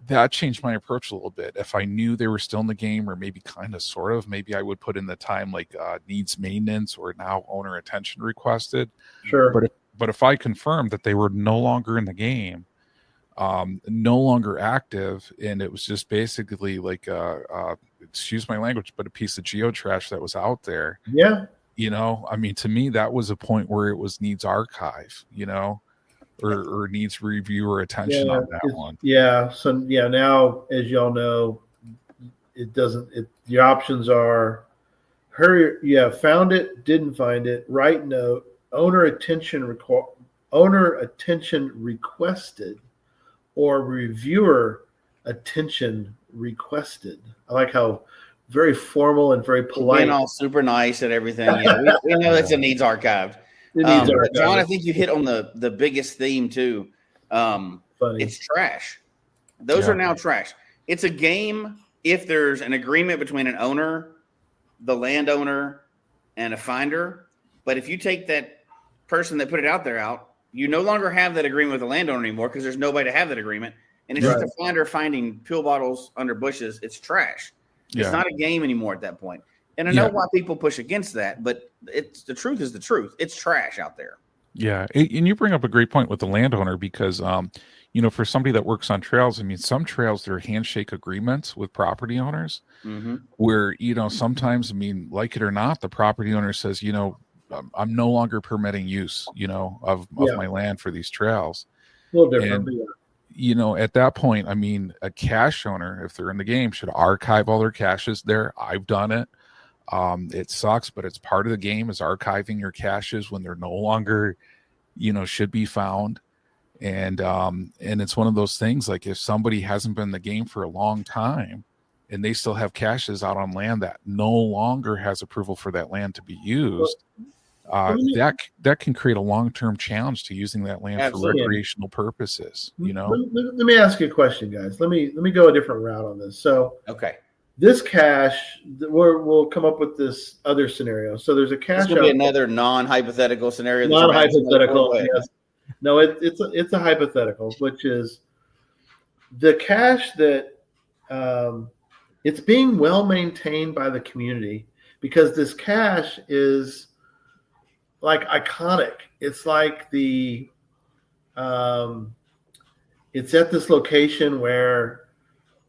That changed my approach a little bit. If I knew they were still in the game, or maybe kind of sort of, maybe I would put in the time like needs maintenance or now owner attention requested. Sure. But if I confirmed that they were no longer in the game, no longer active, and it was just basically like excuse my language, but a piece of geotrash that was out there. Yeah. I mean, to me, that was a point where it was needs archive, or needs reviewer attention on that one. Yeah. So now, as y'all know, your options are hurry. Yeah. Found it, didn't find it, write note, owner attention requested, or reviewer attention requested. I like how very formal and very polite. Being all super nice and everything. Yeah, we know it's a needs archived. John, I think you hit on the biggest theme too. It's trash. Those are now trash. It's a game if there's an agreement between an owner, the landowner, and a finder. But if you take that person that put it out there out, you no longer have that agreement with the landowner anymore because there's nobody to have that agreement. And it's just a finder finding pill bottles under bushes. It's trash. It's not a game anymore at that point. And I know why people push against that, but the truth is the truth. It's trash out there. Yeah. And you bring up a great point with the landowner because, for somebody that works on trails, I mean, some trails, there are handshake agreements with property owners where, sometimes, I mean, like it or not, the property owner says, I'm no longer permitting use, of my land for these trails. A little different. At that point, I mean, a cache owner, if they're in the game, should archive all their caches there. I've done it. It sucks, but it's part of the game is archiving your caches when they're no longer, should be found. And it's one of those things, like if somebody hasn't been in the game for a long time and they still have caches out on land that no longer has approval for that land to be used, that can create a long-term challenge to using that land for recreational purposes. Let me ask you a question, guys. Let me go a different route on this. So, this cache, we'll come up with this other scenario. So there's a cache. This will be another non-hypothetical scenario. Non-hypothetical. Yes. No, it's a hypothetical, which is the cache that it's being well maintained by the community, because this cache is like iconic. It's like the it's at this location where,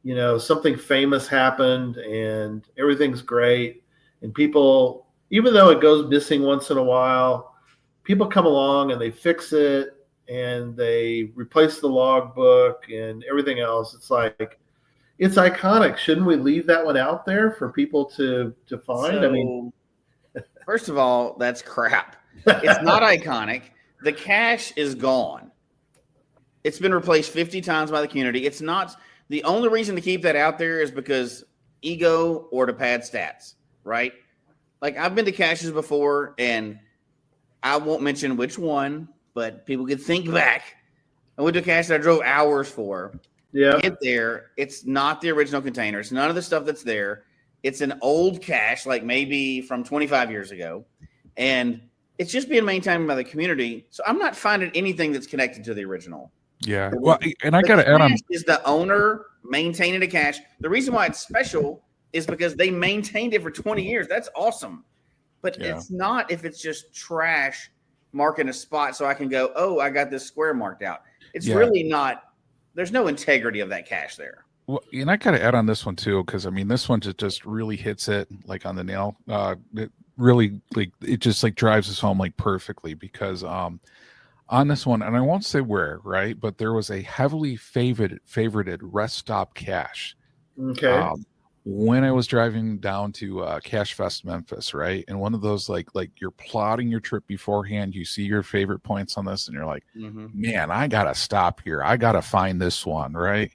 you know, something famous happened and everything's great, and people, even though it goes missing once in a while, people come along and they fix it and they replace the logbook and everything else. It's like, it's iconic. Shouldn't we leave that one out there for people to find? So, I mean, first of all, that's crap. It's not iconic. The cache is gone. It's been replaced 50 times by the community. It's not. The only reason to keep that out there is because ego or to pad stats, right? Like, I've been to caches before, and I won't mention which one, but people could think back. I went to a cache that I drove hours for. Yeah. Get there. It's not the original container. It's none of the stuff that's there. It's an old cache, like maybe from 25 years ago. And it's just being maintained by the community. So I'm not finding anything that's connected to the original. Yeah. Well, and I got to add on. Is the owner maintaining a cache? The reason why it's special is because they maintained it for 20 years. That's awesome. But it's not if it's just trash marking a spot so I can go, oh, I got this square marked out. It's really not. There's no integrity of that cache there. Well, and I got to add on this one too, because I mean, this one just really hits it like on the nail. It really, like, it just like drives us home like perfectly, because on this one, and I won't say where, right, but there was a heavily favorited rest stop cache. Okay. When I was driving down to Cache Fest Memphis, right, and one of those like you're plotting your trip beforehand, you see your favorite points on this, and you're like, man, I gotta stop here. I gotta find this one, right?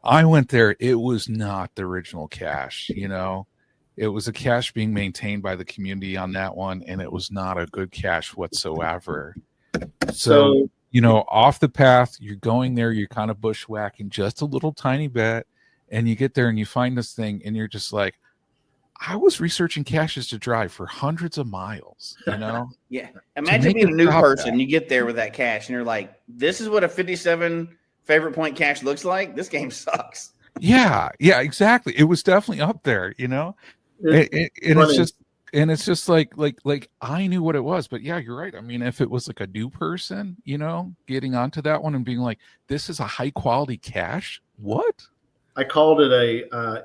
I went there. It was not the original cache, you know. It was a cache being maintained by the community on that one, and it was not a good cache whatsoever. So, you know, off the path, you're going there, you're kind of bushwhacking just a little tiny bit, and you get there and you find this thing, and you're just like, I was researching caches to drive for hundreds of miles, you know? Yeah. Imagine being a new person, you get there with that cache, and you're like, this is what a 57 favorite point cache looks like? This game sucks. Yeah, exactly. It was definitely up there, you know? It's just like I knew what it was, but yeah, you're right. I mean, if it was like a new person, you know, getting onto that one and being like, this is a high quality cache. What? I called it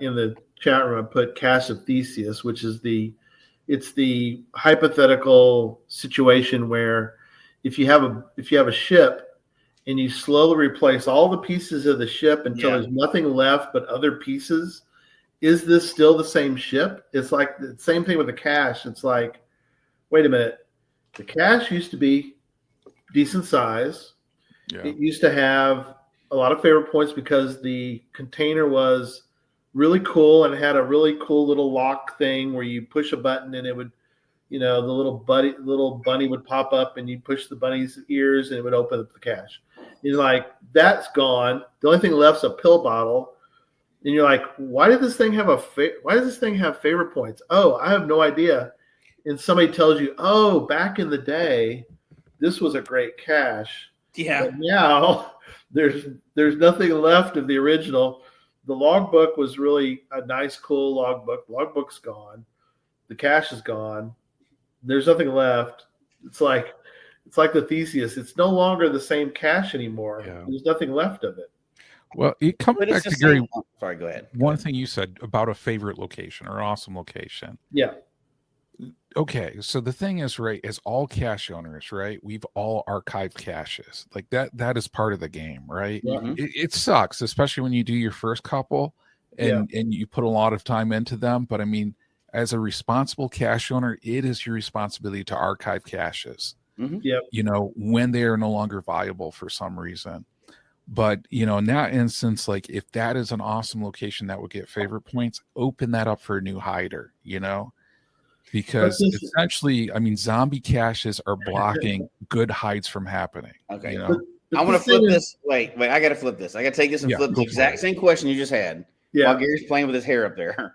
in the chat room, I put cache of Theseus, which is it's the hypothetical situation where if you have a ship and you slowly replace all the pieces of the ship until there's nothing left but other pieces, is this still the same ship? It's like the same thing with the cache. It's like, wait a minute. The cache used to be decent size. Yeah. It used to have a lot of favorite points because the container was really cool and it had a really cool little lock thing where you push a button and it would, you know, the little bunny would pop up and you push the bunny's ears and it would open up the cache. You're like, that's gone. The only thing left is a pill bottle. And you're like, why does this thing have favorite points? Oh, I have no idea. And somebody tells you, oh, back in the day, this was a great cache. Yeah. But now there's nothing left of the original. The logbook was really a nice, cool logbook. The logbook's gone. The cache is gone. There's nothing left. It's like the Theseus. It's no longer the same cache anymore. Yeah. There's nothing left of it. Well, it comes back to Gary. Sorry, go ahead. One thing you said about a favorite location or awesome location. Yeah. Okay, so the thing is, right, as all cache owners, right, we've all archived caches. Like that is part of the game, right? Mm-hmm. It sucks, especially when you do your first couple and you put a lot of time into them. But I mean, as a responsible cache owner, it is your responsibility to archive caches. Mm-hmm. Yep. You know, when they are no longer viable for some reason. But, you know, in that instance, like if that is an awesome location that would get favorite points, open that up for a new hider, you know, because essentially, I mean, zombie caches are blocking good hides from happening. Okay. You know? I want to flip this. Wait, I got to flip this. I got to take this and flip the exact same question you just had while Gary's playing with his hair up there.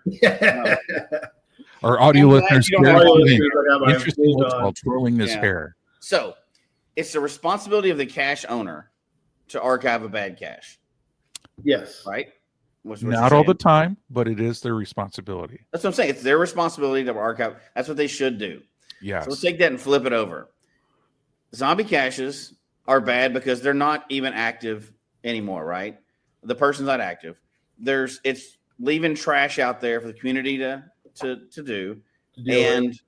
Our audio listeners, interesting what's called twirling his hair. So it's the responsibility of the cache owner to archive a bad cache. Yes. Right? Not all the time, but it is their responsibility. That's what I'm saying. It's their responsibility to archive. That's what they should do. Yes. So let's take that and flip it over. Zombie caches are bad because they're not even active anymore, right? The person's not active. It's leaving trash out there for the community to do. And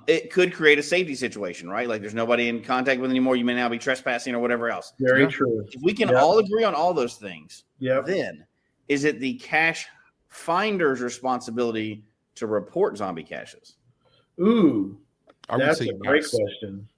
it could create a safety situation, right? Like there's nobody in contact with anymore. You may now be trespassing or whatever else. Very true. If we can all agree on all those things, Yep. then is it the cache finder's responsibility to report zombie caches? Ooh, I would that's say a great yes. question.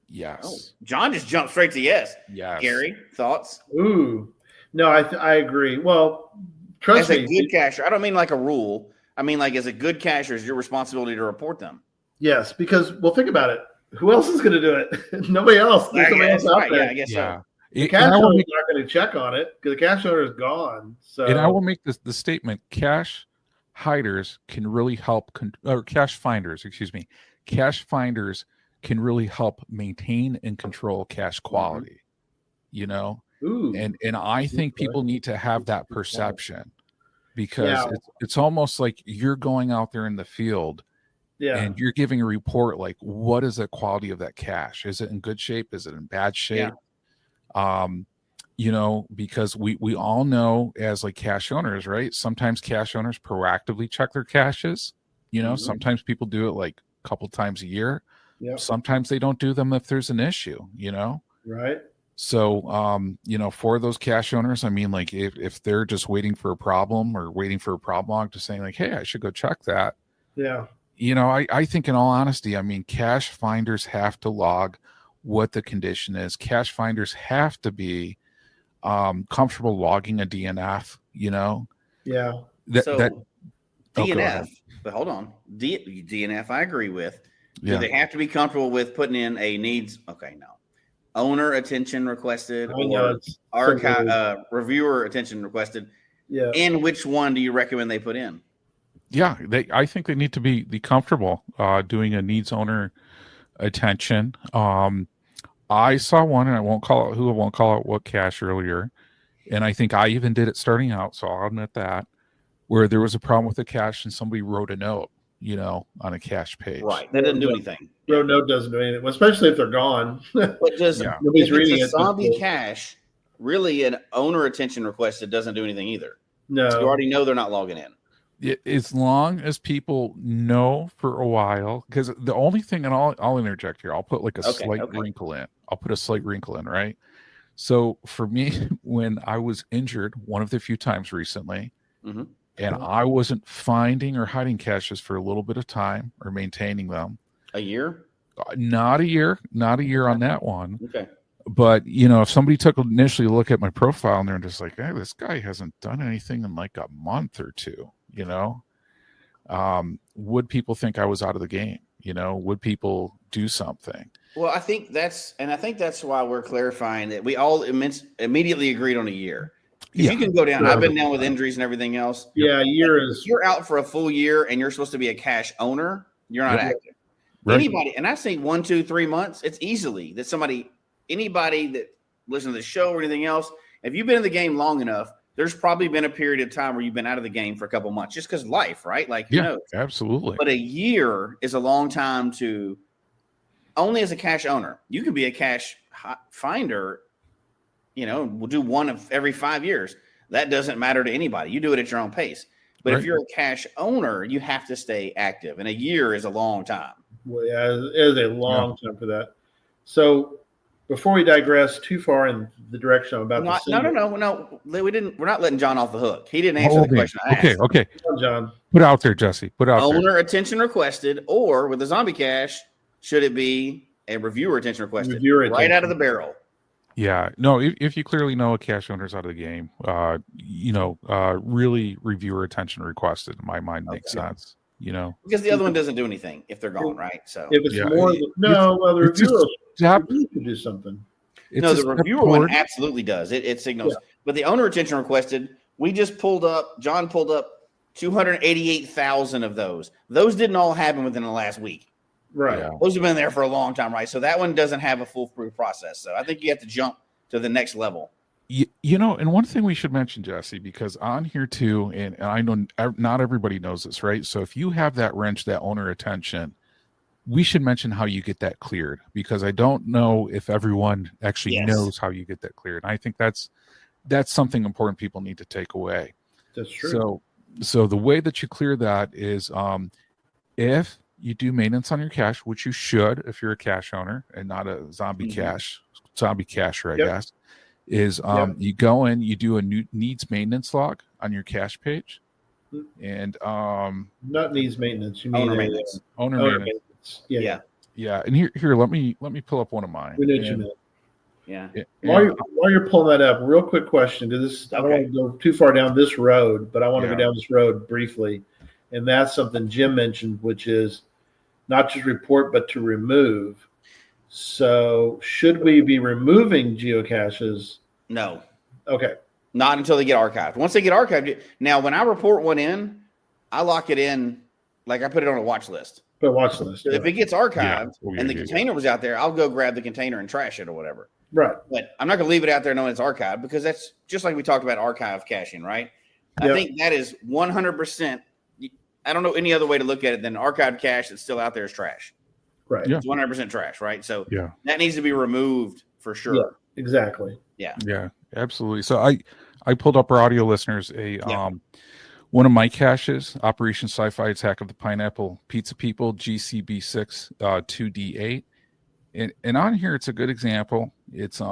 Yes. Oh, John just jumped straight to yes. Yes. Gary, thoughts? Ooh, no, I agree. Well, trust As me. a good cacher, I don't mean like a rule. I mean like as a good cacher, it's your responsibility to report them. Yes, because think about it. Who else is going to do it? Nobody else. There's somebody else out there. Yeah, I guess so. The cache owner is not going to check on it because the cache owner is gone. So, and I will make the statement: cache hiders can really help, or cache finders, cache finders can really help maintain and control cache quality. You know, and I think people need to have that perception because it's almost like you're going out there in the field. Yeah. And you're giving a report like, what is the quality of that cache? Is it in good shape? Is it in bad shape? Yeah. You know, because we all know as like cache owners, right? Sometimes cache owners proactively check their caches. You know, sometimes people do it like a couple times a year. Yep. Sometimes they don't do them if there's an issue, you know? Right. So, you know, for those cache owners, I mean, like if they're just waiting for a problem or waiting for a problem log to saying like, hey, I should go check that. Yeah. You know, I think in all honesty, I mean, cache finders have to log what the condition is. Cache finders have to be comfortable logging a DNF, you know? Yeah. DNF, but hold on. DNF, I agree with. Do they have to be comfortable with putting in a needs? Okay, no. Owner attention requested or archive reviewer attention requested. Yeah. And which one do you recommend they put in? Yeah, I think they need to be comfortable doing a needs owner attention. I saw one, and I won't call out what cache earlier, and I think I even did it starting out, so I'll admit that, where there was a problem with the cache and somebody wrote a note, you know, on a cache page. Right, that didn't do anything. Wrote note doesn't do anything, especially if they're gone. But nobody's reading it. Zombie cache, really, an owner attention requested doesn't do anything either. No, so you already know they're not logging in. As long as people know for a while, because the only thing, and I'll interject here, I'll put like a slight wrinkle in. I'll put a slight wrinkle in, right? So for me, when I was injured one of the few times recently, and I wasn't finding or hiding caches for a little bit of time or maintaining them. A year? Not a year on that one. Okay. But, you know, if somebody took initially a look at my profile and they're just like, hey, this guy hasn't done anything in like a month or two. You know, would people think I was out of the game? You know, would people do something? Well, I think that's why we're clarifying that we all immediately agreed on a year. You can go down. I've been down with injuries and everything else. Yeah, a year is. If you're out for a full year and you're supposed to be a cache owner, you're not active. Right. Anybody, and I say 1, 2, 3 months. It's easily that anybody that listens to the show or anything else. If you've been in the game long enough, there's probably been a period of time where you've been out of the game for a couple months just because life, right? Like, who knows? Absolutely. But a year is a long time to only as a cache owner. You could be a cache finder, you know, we'll do one of every 5 years. That doesn't matter to anybody. You do it at your own pace. But if you're a cache owner, you have to stay active. And a year is a long time. Well, yeah, it is a long time for that. So before we digress too far in the direction I'm about to send No. We're not letting John off the hook. He didn't answer the question I asked. Okay. Come on, John. Put out there, Jesse. Owner attention requested, or with a zombie cache, should it be a reviewer attention requested? Right out of the barrel. Yeah. No, if you clearly know a cache owner's out of the game, you know, really reviewer attention requested in my mind makes sense. You know, because the other one doesn't do anything if they're gone, right? So if it's more, the reviewer could do something. The reviewer one absolutely does. It signals, but the owner attention requested. John pulled up 288,000 of those. Those didn't all happen within the last week. Right. Yeah. Those have been there for a long time, right? So that one doesn't have a foolproof process. So I think you have to jump to the next level. And one thing we should mention, Jesse, because on here too, and I know not everybody knows this, right? So if you have that wrench, that owner retention, we should mention how you get that cleared, because I don't know if everyone actually knows how you get that cleared. And I think that's something important people need to take away. That's true. So the way that you clear that is if you do maintenance on your cache, which you should if you're a cache owner and not a zombie cacher, I guess, is you go in, you do a new needs maintenance log on your cache page, and not needs maintenance, you mean owner maintenance. Owner maintenance. Yeah. And here, let me pull up one of mine. We know what you meant. Yeah. While you're pulling that up, real quick question, because I don't want to go too far down this road, but I want to go down this road briefly. And that's something Jim mentioned, which is not just report, but to remove. So should we be removing geocaches? No. Okay. Not until they get archived. Once they get archived, now when I report one in, I lock it in, like I put it on a watch list. But watch list. If it gets archived and the container was out there, I'll go grab the container and trash it or whatever. Right. But I'm not going to leave it out there knowing it's archived, because that's just like we talked about archive caching, right? I think that is 100%. I don't know any other way to look at it than archived cache that's still out there is trash. Right. It's 100% trash, right? So that needs to be removed for sure. Yeah, exactly. Yeah, absolutely. So I pulled up our audio listeners one of my caches, Operation Sci-Fi Attack of the Pineapple Pizza People, GCB6 2D8. And on here, it's a good example. It's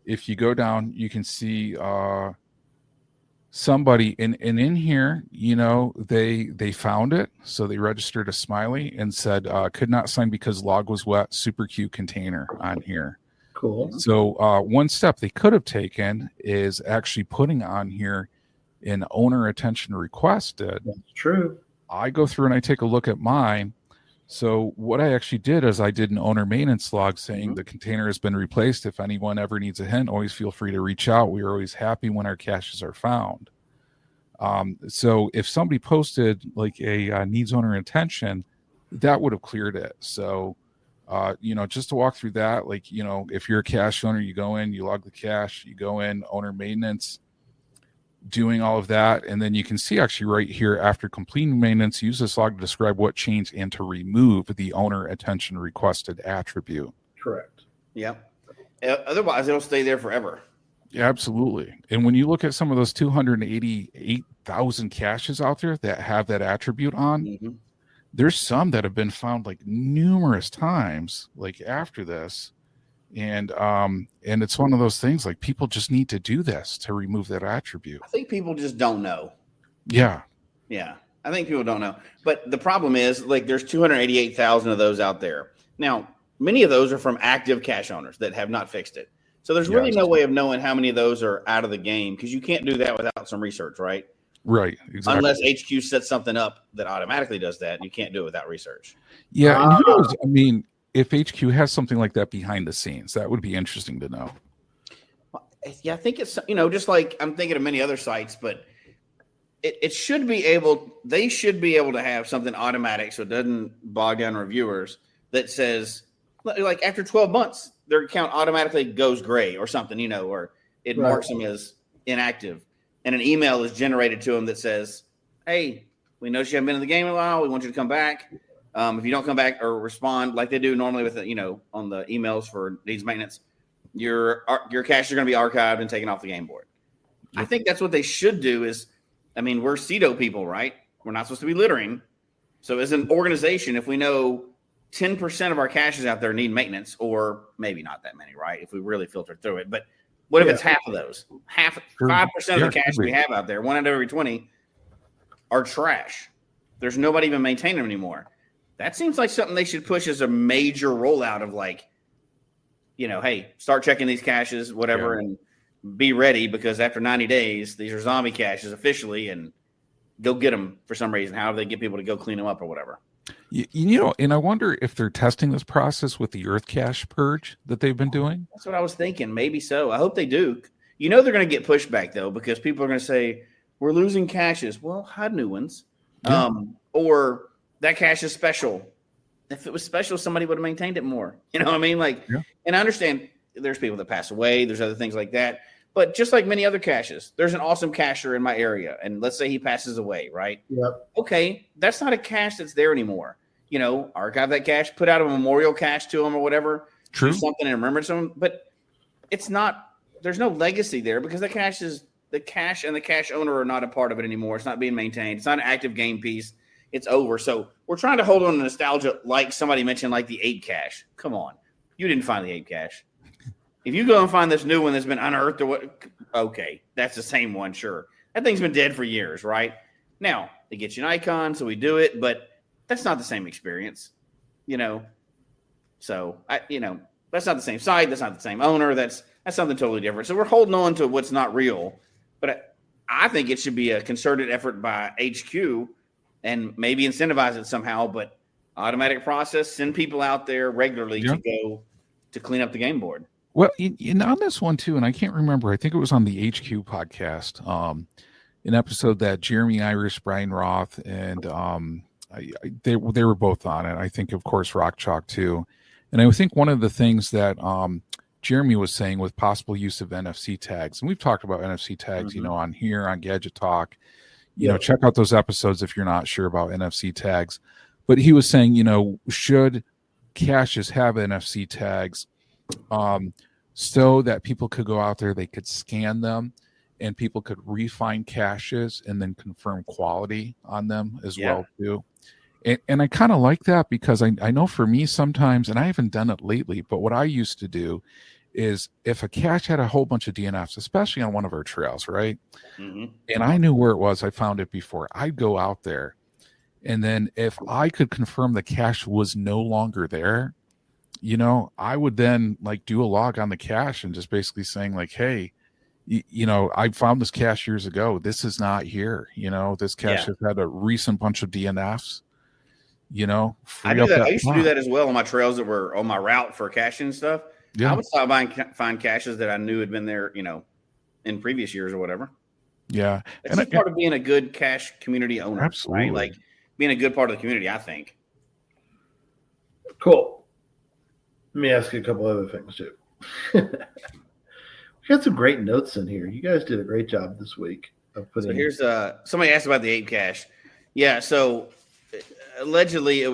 if you go down, you can see somebody and in here, they found it. So they registered a smiley and said, could not sign because log was wet, super cute container on here. Cool. So one step they could have taken is actually putting on here an owner attention requested. That's true. I go through and I take a look at mine. So what I actually did is I did an owner maintenance log saying the container has been replaced. If anyone ever needs a hint, always feel free to reach out. We are always happy when our caches are found. So if somebody posted like a needs owner attention, that would have cleared it. So, just to walk through that, if you're a cache owner, you go in, you log the cache, you go in, owner maintenance, doing all of that, and then you can see actually right here, after completing maintenance, use this log to describe what changed and to remove the owner attention requested attribute. Correct. Yep. Otherwise, it'll stay there forever. Yeah, absolutely. And when you look at some of those 288,000 caches out there that have that attribute on, there's some that have been found like numerous times, like after this. And it's one of those things, like people just need to do this to remove that attribute. I think people just don't know. Yeah. I think people don't know. But the problem is, like, there's 288,000 of those out there. Now, many of those are from active cache owners that have not fixed it. So there's really no way of knowing how many of those are out of the game, because you can't do that without some research, right? Right. Exactly. Unless HQ sets something up that automatically does that, and you can't do it without research. Yeah. And who knows? I mean, if HQ has something like that behind the scenes, that would be interesting to know. Yeah, I think it's, just like I'm thinking of many other sites, but it should be they should be able to have something automatic so it doesn't bog down reviewers that says, like, after 12 months, their account automatically goes gray or something, or it marks them as inactive. And an email is generated to them that says, hey, we noticed you haven't been in the game in a while. We want you to come back. If you don't come back or respond like they do normally with on the emails for needs maintenance, your caches are going to be archived and taken off the game board. I think that's what they should do. We're CETO people, right? We're not supposed to be littering. So as an organization, if we know 10% of our caches out there need maintenance, or maybe not that many, right? If we really filter through it, but what if it's half of those? 5% of the caches we have out there, 1 out of every 20 are trash. There's nobody even maintaining them anymore. That seems like something they should push as a major rollout of, like, hey, start checking these caches, whatever, and be ready, because after 90 days, these are zombie caches officially, and go get them for some reason. How do they get people to go clean them up or whatever? And I wonder if they're testing this process with the Earth Cache purge that they've been doing. That's what I was thinking. Maybe so. I hope they do. They're going to get pushback, though, because people are going to say, we're losing caches. Well, hide new ones. Yeah. Or that cache is special. If it was special, somebody would have maintained it more. You know what I mean? And I understand there's people that pass away. There's other things like that. But just like many other caches, there's an awesome cacher in my area, and let's say he passes away, right? Yep. Okay, that's not a cache that's there anymore. Archive that cache, put out a memorial cache to him or whatever. True. Do something in remembrance of him. But it's not. There's no legacy there because the cache and the cache owner are not a part of it anymore. It's not being maintained. It's not an active game piece. It's over. So we're trying to hold on to nostalgia, like somebody mentioned, like the ape cache. Come on, you didn't find the ape cache. If you go and find this new one that's been unearthed or what, okay, that's the same one, sure. That thing's been dead for years, right? Now, it gets you an icon, so we do it, but that's not the same experience, So, that's not the same site. That's not the same owner. That's something totally different. So we're holding on to what's not real. But I think it should be a concerted effort by HQ and maybe incentivize it somehow, but automatic process, send people out there regularly to go to clean up the game board. Well, on this one too, and I can't remember, I think it was on the HQ podcast, an episode that Jeremy Irish, Brian Roth, and they were both on it. I think, of course, Rock Chalk too. And I think one of the things that Jeremy was saying with possible use of NFC tags, and we've talked about NFC tags, on here on Gadget Talk, check out those episodes if you're not sure about NFC tags. But he was saying, should caches have NFC tags? So that people could go out there, they could scan them, and people could refine caches and then confirm quality on them as well too. And I kind of like that because I know for me sometimes, and I haven't done it lately, but what I used to do is if a cache had a whole bunch of DNFs, especially on one of our trails, right? Mm-hmm. And I knew where it was, I found it before, I'd go out there. And then if I could confirm the cache was no longer there, I would then do a log on the cache and just basically saying hey, I found this cache years ago. This is not here. This cache has had a recent bunch of DNFs. I do that. I used to do that as well on my trails that were on my route for caching and stuff. Yeah. I would stop by and find caches that I knew had been there, in previous years or whatever. Yeah. It's just part of being a good cache community owner. Absolutely. Right? Being a good part of the community, I think. Cool. Let me ask you a couple other things too. We got some great notes in here. You guys did a great job this week of putting. So here's somebody asked about the ape cache. Yeah, so allegedly the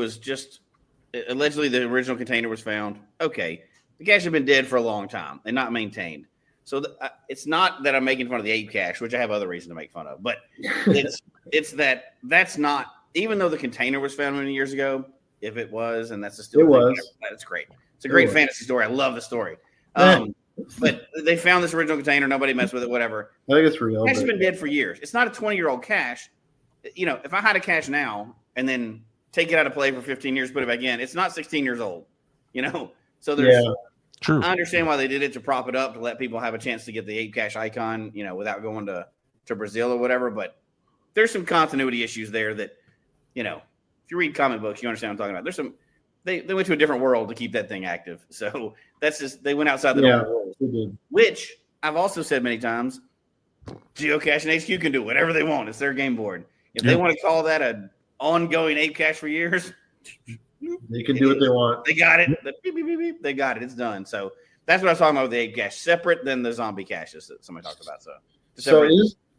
original container was found. Okay, the cache had been dead for a long time and not maintained. So it's not that I'm making fun of the ape cache, which I have other reason to make fun of, but it's that's not, even though the container was found many years ago. If it was, and that's still, that's great. It's a great fantasy story. I love the story. But they found this original container. Nobody messed with it, whatever. I think it's real. The cache has been dead for years. It's not a 20-year-old cache. If I had a cache now and then take it out of play for 15 years, put it back in, it's not 16 years old. So there's true. I understand why they did it, to prop it up, to let people have a chance to get the ape cache icon, without going to Brazil or whatever. But there's some continuity issues there that, if you read comic books, you understand what I'm talking about. There's some. They went to a different world to keep that thing active. So that's just, they went outside the normal world, which I've also said many times, Geocache and HQ can do whatever they want. It's their game board. If they want to call that an ongoing ape cache for years, they can do what they want. They got it. Beep, beep, beep, beep. They got it. It's done. So that's what I was talking about with the ape cache, separate than the zombie caches that somebody talked about.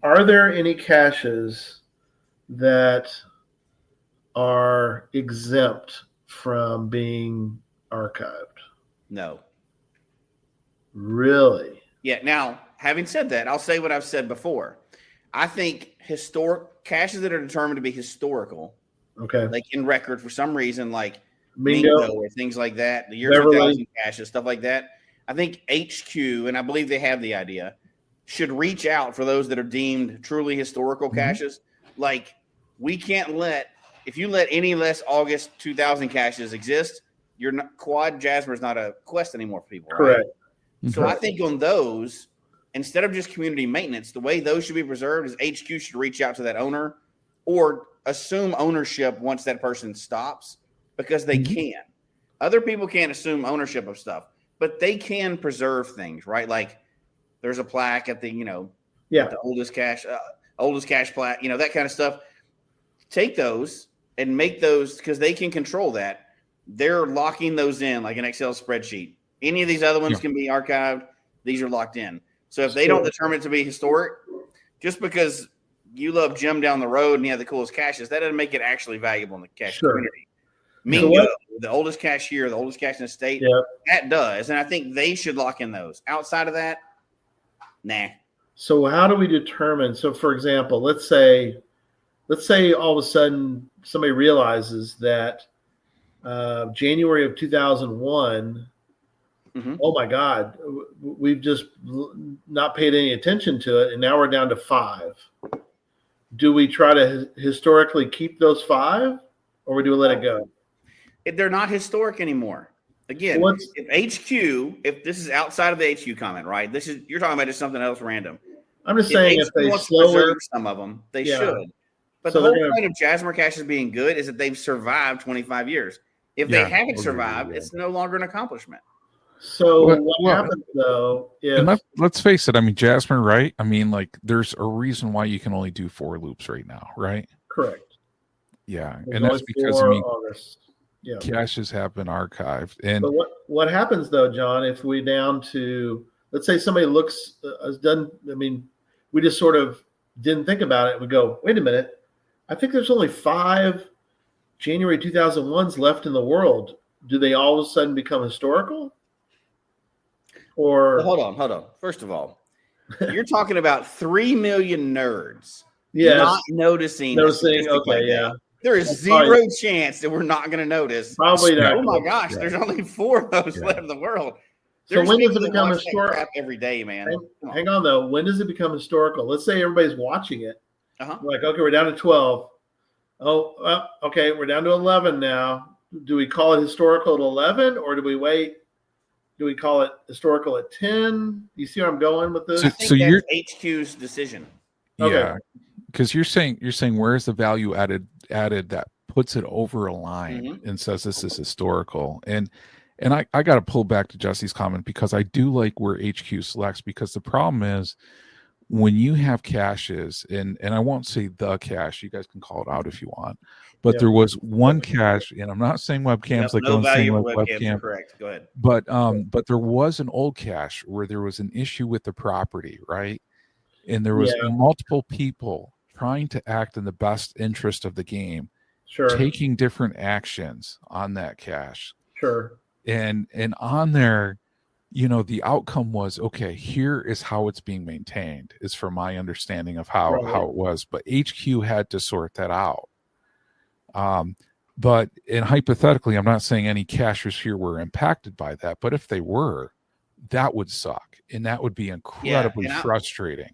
Are there any caches that are exempt from being archived? No. Really? Yeah. Now, having said that, I'll say what I've said before. I think historic caches that are determined to be historical, like in record for some reason, like Mingo or things like that, the year 2000 caches, stuff like that. I think HQ, and I believe they have the idea, should reach out for those that are deemed truly historical caches. Like, we can't if you let any less August 2000 caches exist, your Quad Jasper is not a quest anymore for people. Correct. Right? So I think on those, instead of just community maintenance, the way those should be preserved is HQ should reach out to that owner or assume ownership once that person stops, because they can. Other people can't assume ownership of stuff, but they can preserve things, right? Like there's a plaque at the, the oldest cache plaque, that kind of stuff. Take those and make those, because they can control that. They're locking those in like an Excel spreadsheet. Any of these other ones can be archived. These are locked in. So if they don't determine it to be historic, just because you love Jim down the road and he had the coolest caches, that doesn't make it actually valuable in the cache community. Mingo, the oldest cache here, the oldest cache in the state, that does. And I think they should lock in those. Outside of that, nah. So how do we determine? So for example, let's say all of a sudden somebody realizes that January of 2001, oh my God, we've just not paid any attention to it, and now we're down to 5. Do we try to historically keep those 5, or do we let it go? They're not historic anymore. Again, if this is outside of the HQ comment, right? You're talking about just something else random. I'm just saying if they preserve some of them, they should. But the whole point of Jasmer caches being good is that they've survived 25 years. If they haven't survived, it's no longer an accomplishment. So what happens though? Let's face it. I mean, Jasmer, right? I mean, like, there's a reason why you can only do 4 loops right now, right? Correct. Yeah, and that's because caches have been archived. And but what happens though, John? If we down to, let's say somebody has done. I mean, we just sort of didn't think about it. We go, wait a minute. I think there's only 5 January 2001s left in the world. Do they all of a sudden become historical? Or hold on. First of all, you're talking about 3 million nerds not noticing. Okay, yeah. There is zero chance that we're not going to notice. Probably not. Oh my gosh, there's only 4 of those left in the world. So when does it become historical? Every day, man. Hang on though. When does it become historical? Let's say everybody's watching it. Like, okay, we're down to 12. Oh, okay, we're down to 11 now. Do we call it historical at 11, or do we wait? Do we call it historical at 10? You see where I'm going with this? So you're HQ's decision. Yeah, because you're saying where's the value added that puts it over a line and says this is historical. And I got to pull back to Jesse's comment, because I do like where HQ selects, because the problem is when you have caches, and I won't say the cache, you guys can call it out if you want, but there was one cache, and I'm not saying webcams webcam. Correct. Go ahead. But there was an old cache where there was an issue with the property, right? And there was multiple people trying to act in the best interest of the game, taking different actions on that cache. And on there, the outcome was, okay, here is how it's being maintained, is from my understanding of how it was. But HQ had to sort that out. But hypothetically, I'm not saying any caches here were impacted by that, but if they were, that would suck. And that would be incredibly frustrating.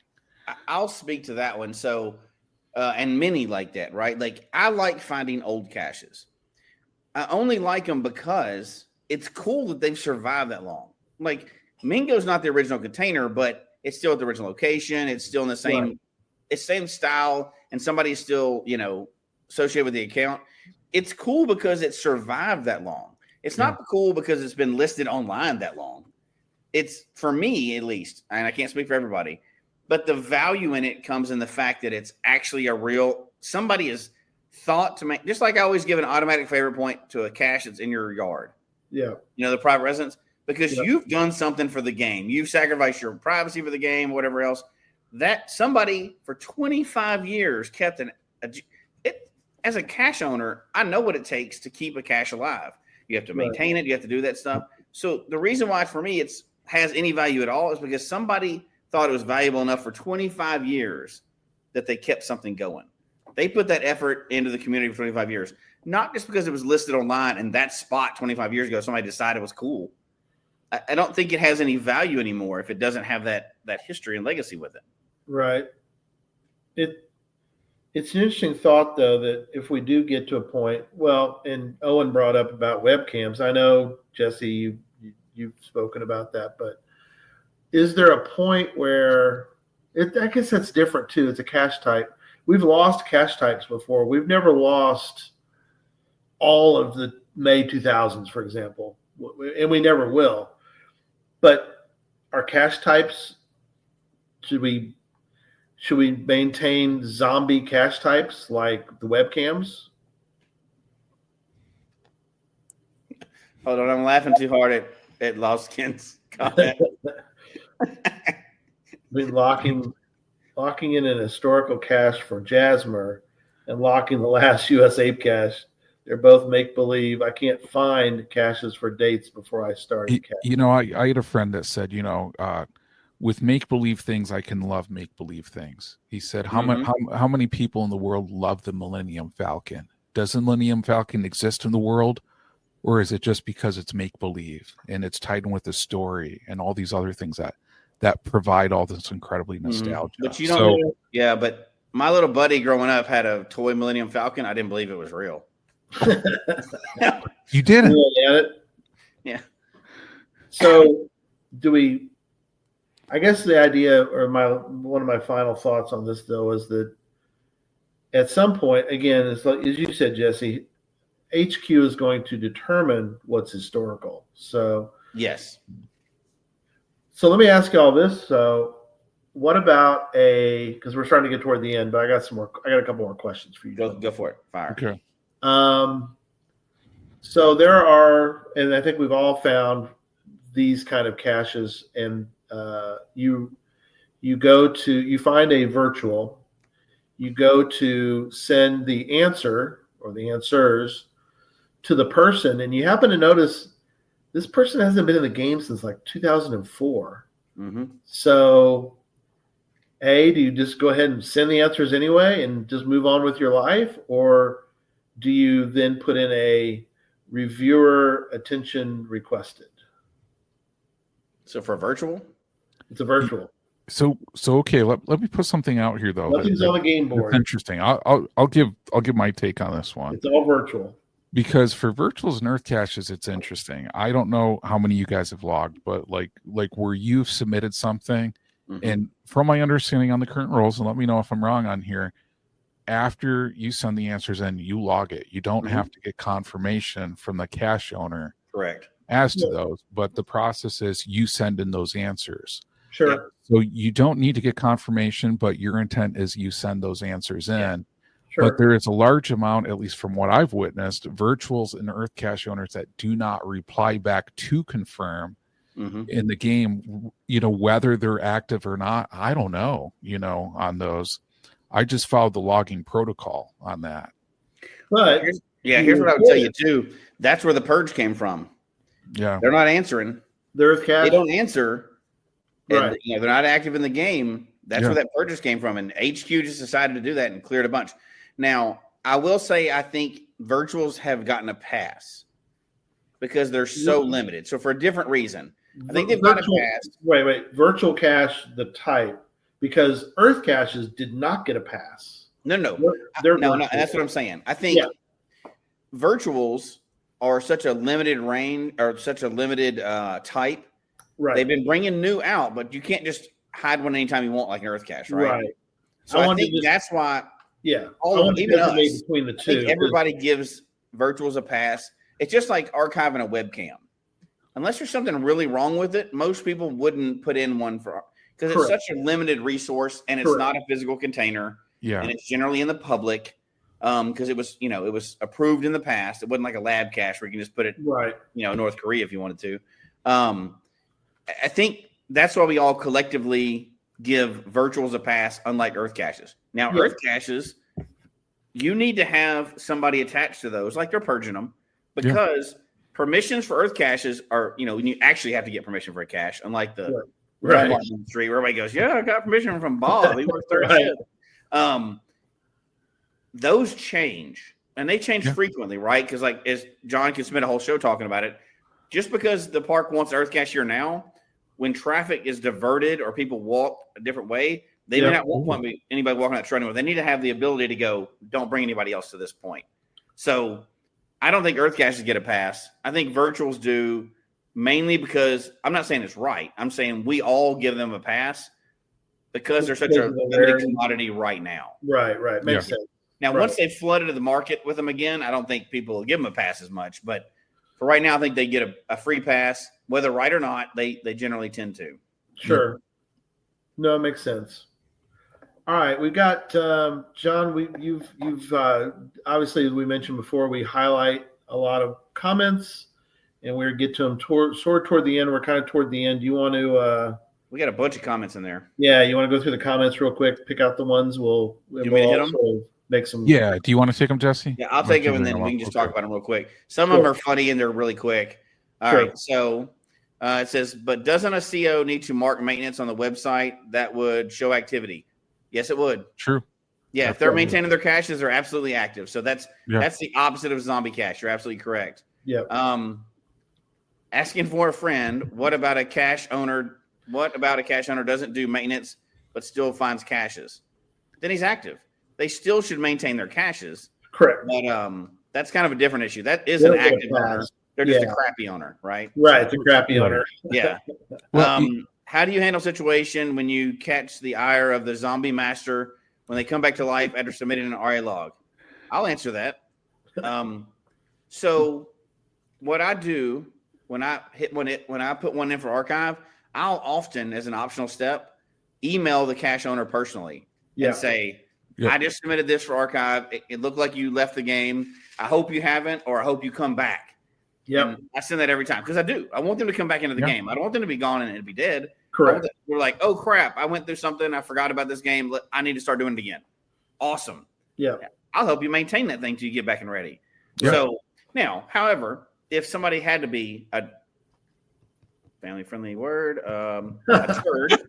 I'll speak to that one. So, and many like that, right? Like, I like finding old caches. I only like them because it's cool that they've survived that long. Like, Mingo's not the original container, but it's still at the original location. It's still in the same style, and somebody's still, associated with the account. It's cool because it survived that long. It's not cool because it's been listed online that long. It's, for me at least, and I can't speak for everybody, but the value in it comes in the fact that it's actually somebody has thought to make, just like I always give an automatic favorite point to a cache that's in your yard. Yeah. The private residence, because you've done something for the game. You've sacrificed your privacy for the game, whatever else. That somebody for 25 years kept as a cache owner, I know what it takes to keep a cache alive. You have to maintain it. You have to do that stuff. So the reason why for me has any value at all is because somebody thought it was valuable enough for 25 years that they kept something going. They put that effort into the community for 25 years, not just because it was listed online and that spot 25 years ago, somebody decided it was cool. I don't think it has any value anymore if it doesn't have that history and legacy with it. Right. It's an interesting thought, though, that if we do get to a point, and Owen brought up about webcams. I know, Jesse, you've spoken about that, but is there a point where I guess that's different too. It's a cache type. We've lost cache types before. We've never lost all of the May 2000s, for example, and we never will. But our cache types, should we maintain zombie cache types like the webcams? Hold on, I'm laughing too hard at Lost Kin's comment. between locking in an historical cache for Jasmer and locking the last US ape cache. They're both make believe. I can't find caches for dates before I started caching. I had a friend that said, with make believe things, I can love make believe things. He said, how many people in the world love the Millennium Falcon? Does the Millennium Falcon exist in the world, or is it just because it's make believe and it's tied in with the story and all these other things that provide all this incredibly nostalgia? But you don't know. Yeah, but my little buddy growing up had a toy Millennium Falcon. I didn't believe it was real. You didn't? Yeah. So I guess the idea, or one of my final thoughts on this though, is that at some point, again, it's like, as you said, Jesse, HQ is going to determine what's historical. So yes. So let me ask you all this. So what about because we're starting to get toward the end, but I got a couple more questions for you. Go for it. Fire. Okay. So there are, and I think we've all found these kind of caches, and you find a virtual, you go to send the answer or the answers to the person, and you happen to notice this person hasn't been in the game since like 2004. Mm-hmm. So do you just go ahead and send the answers anyway and just move on with your life, or do you then put in a reviewer attention requested? So for virtual? It's a virtual. So okay, let me put something out here though. Nothing's on the game board. Interesting. I'll give my take on this one. It's all virtual. Because for virtuals and earth caches, it's interesting. I don't know how many you guys have logged, but like where you've submitted something, and from my understanding on the current rules, and let me know if I'm wrong on here, after you send the answers in, you log it. You don't have to get confirmation from the cache owner. Correct. As to those, but the process is you send in those answers. Sure. Yep. So you don't need to get confirmation, but your intent is you send those answers in. Yeah. Sure. But there is a large amount, at least from what I've witnessed, virtuals and earth cache owners that do not reply back to confirm in the game, whether they're active or not. I don't know, on those. I just followed the logging protocol on that. But here's what I would tell you too. That's where the purge came from. Yeah. They're not answering. The earth cache. They don't answer. Right. And, they're not active in the game. That's where that purchase came from. And HQ just decided to do that and cleared a bunch. Now, I will say I think virtuals have gotten a pass because they're so limited. So for a different reason, I think they've got a pass. Wait. Virtual cache, the type, because earth caches did not get a pass. No. They're no. And that's what I'm saying. I think virtuals are such a limited range or such a limited type. Right. They've been bringing new out, but you can't just hide one anytime you want, like an earth cache, right? Right. So I think that's why. Yeah. Even us, between the two. I think everybody gives virtuals a pass. It's just like archiving a webcam. Unless there's something really wrong with it, most people wouldn't put in one because it's such a limited resource and it's not a physical container. Yeah. And it's generally in the public because it was approved in the past. It wasn't like a lab cache where you can just put it North Korea if you wanted to. I think that's why we all collectively give virtuals a pass, unlike earth caches. Now, earth caches, you need to have somebody attached to those, like they're purging them, because permissions for earth caches are, you actually have to get permission for a cache, unlike the street where everybody goes, I got permission from Bob. He works third shift. Those change, and they change frequently, right? Because as John can spend a whole show talking about it, just because the park wants earth cache here now, when traffic is diverted or people walk a different way, they may not want anybody walking that trail anymore. They need to have the ability to go, don't bring anybody else to this point. So I don't think earth caches get a pass. I think virtuals do, mainly because I'm not saying it's right. I'm saying we all give them a pass because they're such a limited commodity right now. Right. Makes sense. Now, once they've flooded the market with them again, I don't think people will give them a pass as much. But for right now, I think they get a free pass. Whether right or not, they generally tend to. Sure. No, it makes sense. All right, we've got John. You've obviously, as we mentioned before, we highlight a lot of comments, and we get to them toward the end. We're kind of toward the end. Do you want to We got a bunch of comments in there. Yeah, you want to go through the comments real quick, pick out the ones we'll hit them? Make some. Yeah, do you want to take them, Jesse? Yeah, I'll take them and then we can just talk about them real quick. Some of them are funny and they're really quick. All right, so it says, but doesn't a CO need to mark maintenance on the website that would show activity? Yes, it would. True. Yeah, if they're maintaining their caches, they're absolutely active. So that's the opposite of zombie cache. You're absolutely correct. Yeah. Asking for a friend. What about a cache owner doesn't do maintenance but still finds caches? Then he's active. They still should maintain their caches. Correct. But that's kind of a different issue. That is an active owner. They're just a crappy owner, right? Right, it's a crappy owner. Yeah. How do you handle a situation when you catch the ire of the zombie master when they come back to life after submitting an RA log? I'll answer that. So what I do when I put one in for archive, I'll often, as an optional step, email the cache owner personally and say, I just submitted this for archive. It looked like you left the game. I hope you haven't, or I hope you come back. Yeah, I send that every time because I do. I want them to come back into the game. I don't want them to be gone and it'd be dead. Correct. We're like, oh crap, I went through something. I forgot about this game. I need to start doing it again. Awesome. Yeah. I'll help you maintain that thing till you get back and ready. Yeah. So now, however, if somebody had to be a family-friendly word, a turd.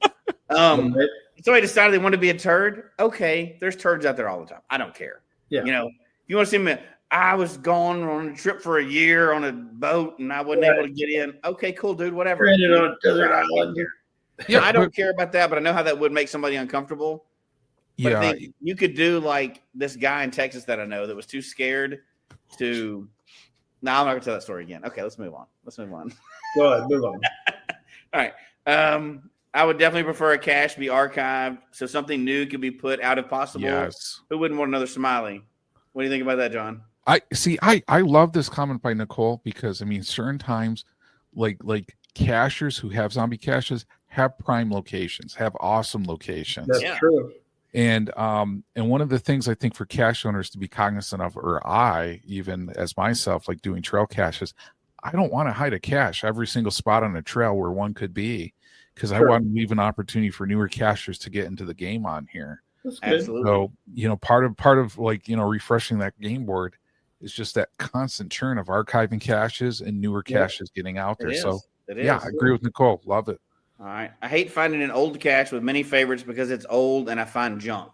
Somebody decided they wanted to be a turd. Okay, there's turds out there all the time. I don't care. Yeah. If you want to see me, I was gone on a trip for a year on a boat and I wasn't able to get in. Okay, cool, dude. Whatever. On a desert island. Yeah, I don't care about that, but I know how that would make somebody uncomfortable. But I think you could do like this guy in Texas that I know that was too scared to. No, I'm not gonna tell that story again. Okay, let's move on. Go ahead, move on. All right. I would definitely prefer a cache be archived so something new could be put out if possible. Yes. Who wouldn't want another Smiley? What do you think about that, John? I love this comment by Nicole because certain times like cachers who have zombie caches have prime locations, have awesome locations. That's true. And one of the things I think for cache owners to be cognizant of, or I even as myself, like doing trail caches, I don't want to hide a cache every single spot on a trail where one could be, because I want to leave an opportunity for newer cachers to get into the game on here. Absolutely. So, part of refreshing that game board is just that constant churn of archiving caches and newer caches getting out there. So I agree with Nicole. Love it. All right. I hate finding an old cache with many favorites because it's old and I find junk.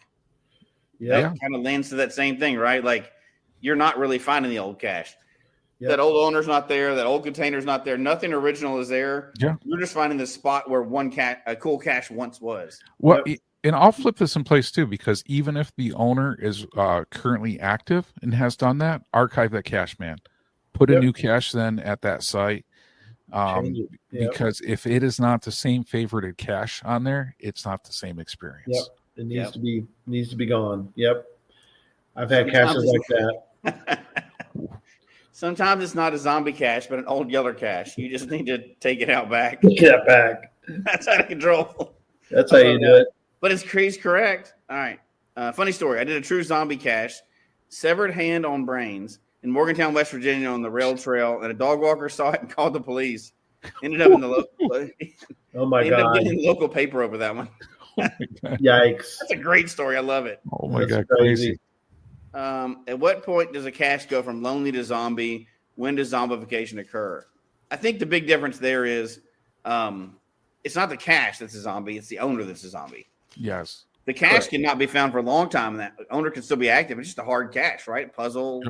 Yeah. Kind of lends to that same thing, right? Like you're not really finding the old cache. Yep. That old owner's not there. That old container's not there. Nothing original is there. Yeah. You're just finding the spot where a cool cache once was. Well, and I'll flip this in place too, because even if the owner is currently active and has done that, archive that cache, man. Put a new cache then at that site. Because if it is not the same favorited cache on there, it's not the same experience. Yep. It needs to be gone. Yep. I've had caches like that. Sometimes it's not a zombie cache, but an old yeller cache. You just need to take it out back. Get it back. That's out of control. That's how you do it. But he's correct. All right. Funny story. I did a true zombie cache, severed hand on brains in Morgantown, West Virginia on the rail trail, and a dog walker saw it and called the police. Ended up in the local. Oh my God! Ended up getting the local paper over that one. Oh my God. Yikes! That's a great story. I love it. Oh my God! Crazy. At what point does a cache go from lonely to zombie? When does zombification occur? I think the big difference there is it's not the cache that's a zombie; it's the owner that's a zombie. Yes. The cache cannot be found for a long time, and that owner can still be active. It's just a hard cache, right? Puzzle,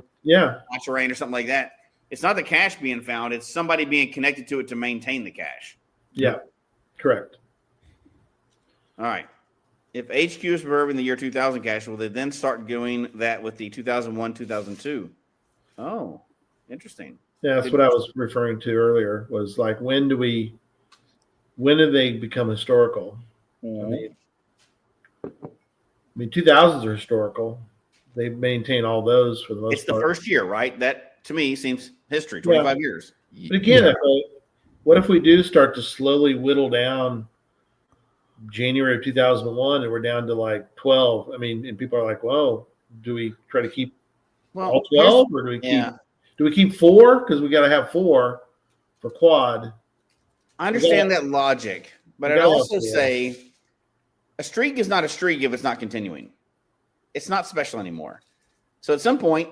terrain, or something like that. It's not the cache being found; it's somebody being connected to it to maintain the cache. Yeah, correct. All right. If HQ is preserving the year 2000 cache, will they then start doing that with the 2001, 2002? Oh, interesting. Yeah, that's what I was referring to earlier. Was like when do they become historical? Mm-hmm. I mean, 2000s are historical. They maintain all those for the most part. It's the first year, right? That, to me, seems history, 25 years. But again, what if we do start to slowly whittle down January of 2001 and we're down to like 12? I mean, and people are like, well, do we try to keep all 12 or do we keep 4? Because we got to have 4 for quad. I understand that logic. But I'd also say a streak is not a streak if it's not continuing. It's not special anymore. So at some point,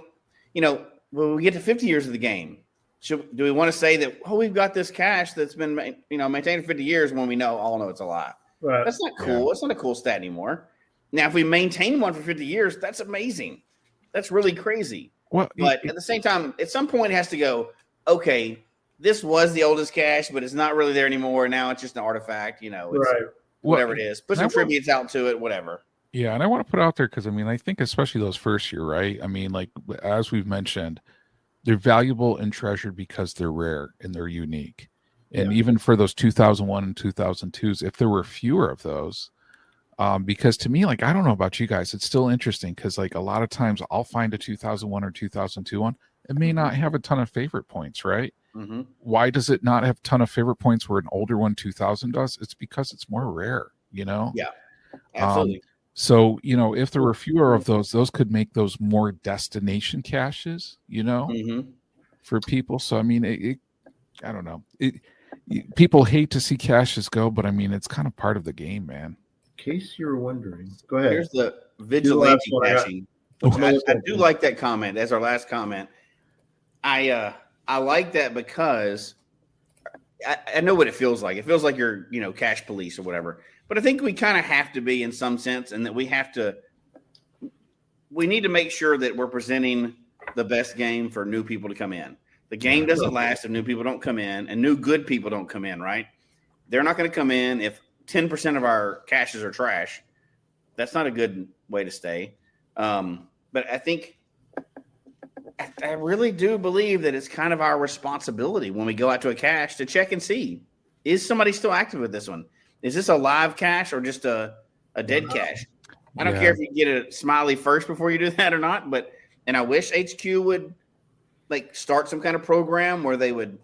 when we get to 50 years of the game, do we want to say that, we've got this cache that's been, maintained for 50 years when we all know it's a lie? Right. That's not cool. Yeah. It's not a cool stat anymore. Now, if we maintain one for 50 years, that's amazing. That's really crazy. But at the same time, at some point it has to go, okay, this was the oldest cache, but it's not really there anymore. Now it's just an artifact, right. Whatever it is. Put some tributes out to it, whatever. Yeah, and I want to put out there because, I think especially those first year, right? Like, as we've mentioned, they're valuable and treasured because they're rare and they're unique. And even for those 2001 and 2002s, if there were fewer of those, because to me, like, I don't know about you guys, it's still interesting because, like, a lot of times I'll find a 2001 or 2002 one. It may not have a ton of favorite points, right? Mm-hmm. Why does it not have a ton of favorite points where an older one 2000 does? It's because it's more rare, Yeah, absolutely. So, if there were fewer of those could make those more destination caches, for people. So, I don't know. People hate to see caches go, but it's kind of part of the game, man. In case you were wondering, go ahead. Here's the vigilante caching. I do like that comment. That's our last comment. I like that because I know what it feels like. It feels like you're, cache police or whatever. But I think we kind of have to be in some sense, and that we need to make sure that we're presenting the best game for new people to come in. The game doesn't last if new people don't come in, and new good people don't come in, right? They're not going to come in if 10% of our caches are trash. That's not a good way to stay. But I think I really do believe that it's kind of our responsibility when we go out to a cache to check and see, is somebody still active with this one? Is this a live cache or just a dead cache? I don't care if you get a smiley first before you do that or not, and I wish HQ would start some kind of program where they would,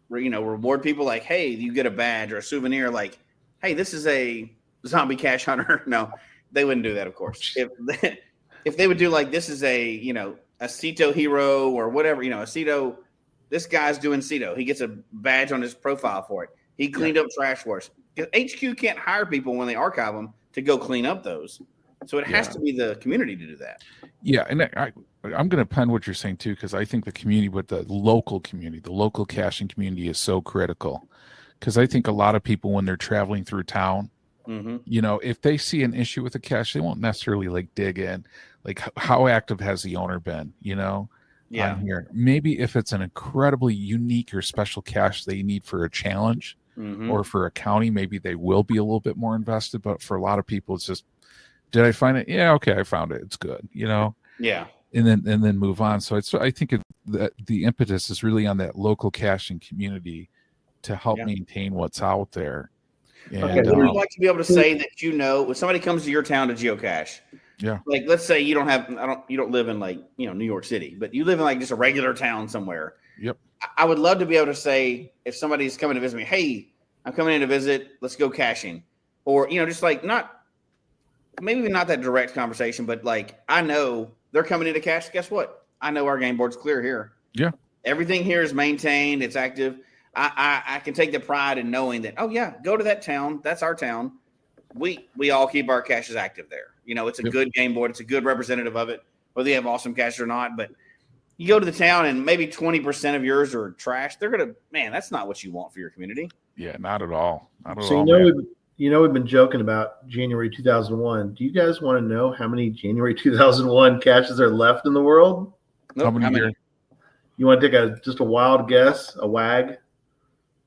reward people like, hey, you get a badge or a souvenir, like, hey, this is a zombie cache hunter. No, they wouldn't do that, of course. If they would do this is a Ceto hero or whatever, a Ceto, this guy's doing Ceto. He gets a badge on his profile for it. He cleaned up trash for us. HQ can't hire people when they archive them to go clean up those. So it has to be the community to do that. Yeah, and I'm going to pen what you're saying too, because I think the community, with the local community, the local caching community is so critical. Because I think a lot of people, when they're traveling through town, if they see an issue with a cache, they won't necessarily dig in. Like, how active has the owner been? On here. Maybe if it's an incredibly unique or special cache they need for a challenge or for a county, maybe they will be a little bit more invested. But for a lot of people, it's just, did I find it? Yeah, okay, I found it. It's good. Yeah. And then move on. So I think that the impetus is really on that local caching community to help maintain what's out there. And, okay, would you like to be able to say that when somebody comes to your town to geocache? Yeah. Like, let's say you don't live in New York City, but you live in just a regular town somewhere. Yep. I would love to be able to say, if somebody's coming to visit me, hey, I'm coming in to visit, let's go caching. Or, just maybe not that direct conversation, but I know they're coming in to cache. Guess what? I know our game board's clear here. Yeah. Everything here is maintained. It's active. I can take the pride in knowing that, go to that town. That's our town. We all keep our caches active there. It's a good game board. It's a good representative of it, whether you have awesome caches or not. But you go to the town and maybe 20% of yours are trash. They're going to, that's not what you want for your community. Yeah, not at all. Not at all. We've been joking about January 2001. Do you guys want to know how many January 2001 caches are left in the world? Nope. How many? You want to take just a wild guess, a wag?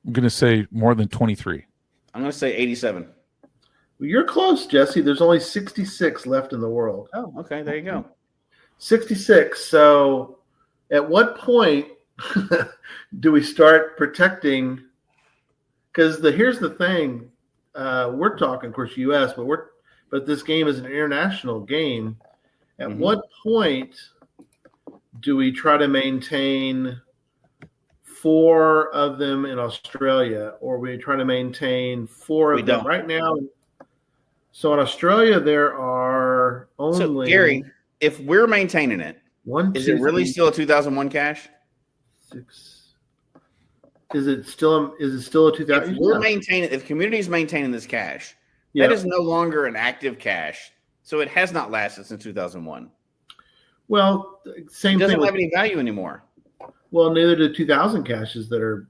I'm going to say more than 23. I'm going to say 87. Well, you're close, Jesse. There's only 66 left in the world. Oh, okay. There you go. 66. So at what point do we start protecting? Because here's the thing. We're talking, of course, U.S., but this game is an international game. At what point do we try to maintain 4 of them in Australia, or we try to maintain 4 of them right now? So in Australia, there are only. So Gary, if we're maintaining it, is it really still a 2001 cache? 6. Is it still a 2000? If we're maintaining, if community is maintaining this cache, that is no longer an active cache, so it has not lasted since 2001. Well, same thing. It doesn't have any value anymore. Well, neither do 2000 caches that are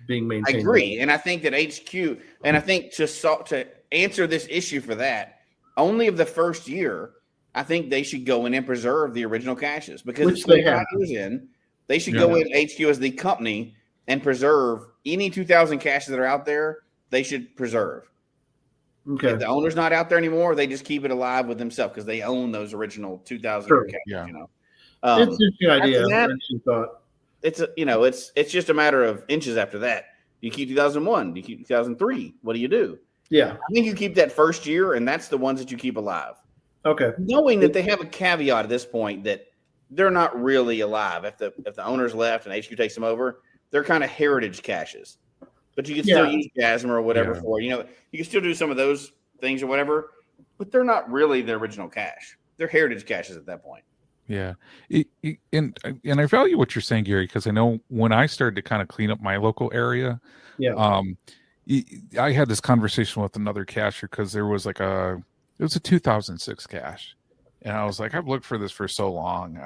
being maintained. I agree, and I think that HQ, and I think to answer this issue for that, only of the first year, I think they should go in and preserve the original caches because which they have. They should go in HQ as the company and preserve any 2000 caches that are out there. They should preserve. Okay. If the owner's not out there anymore, they just keep it alive with themselves because they own those original 2000 caches. Yeah. You know, it's a good idea. It's just a matter of inches after that. Do you keep 2001? Do you keep 2003? What do you do? Yeah. I think you keep that first year, and that's the ones that you keep alive. Okay. Knowing that they have a caveat at this point that they're not really alive. If the owner's left and HQ takes them over, they're kind of heritage caches. But you can still use Jasmine or whatever for, you can still do some of those things or whatever, but they're not really the original cache. They're heritage caches at that point. Yeah. And I value what you're saying, Gary, because I know when I started to kind of clean up my local area, I had this conversation with another cacher because it was a 2006 cache. And I was like, I've looked for this for so long.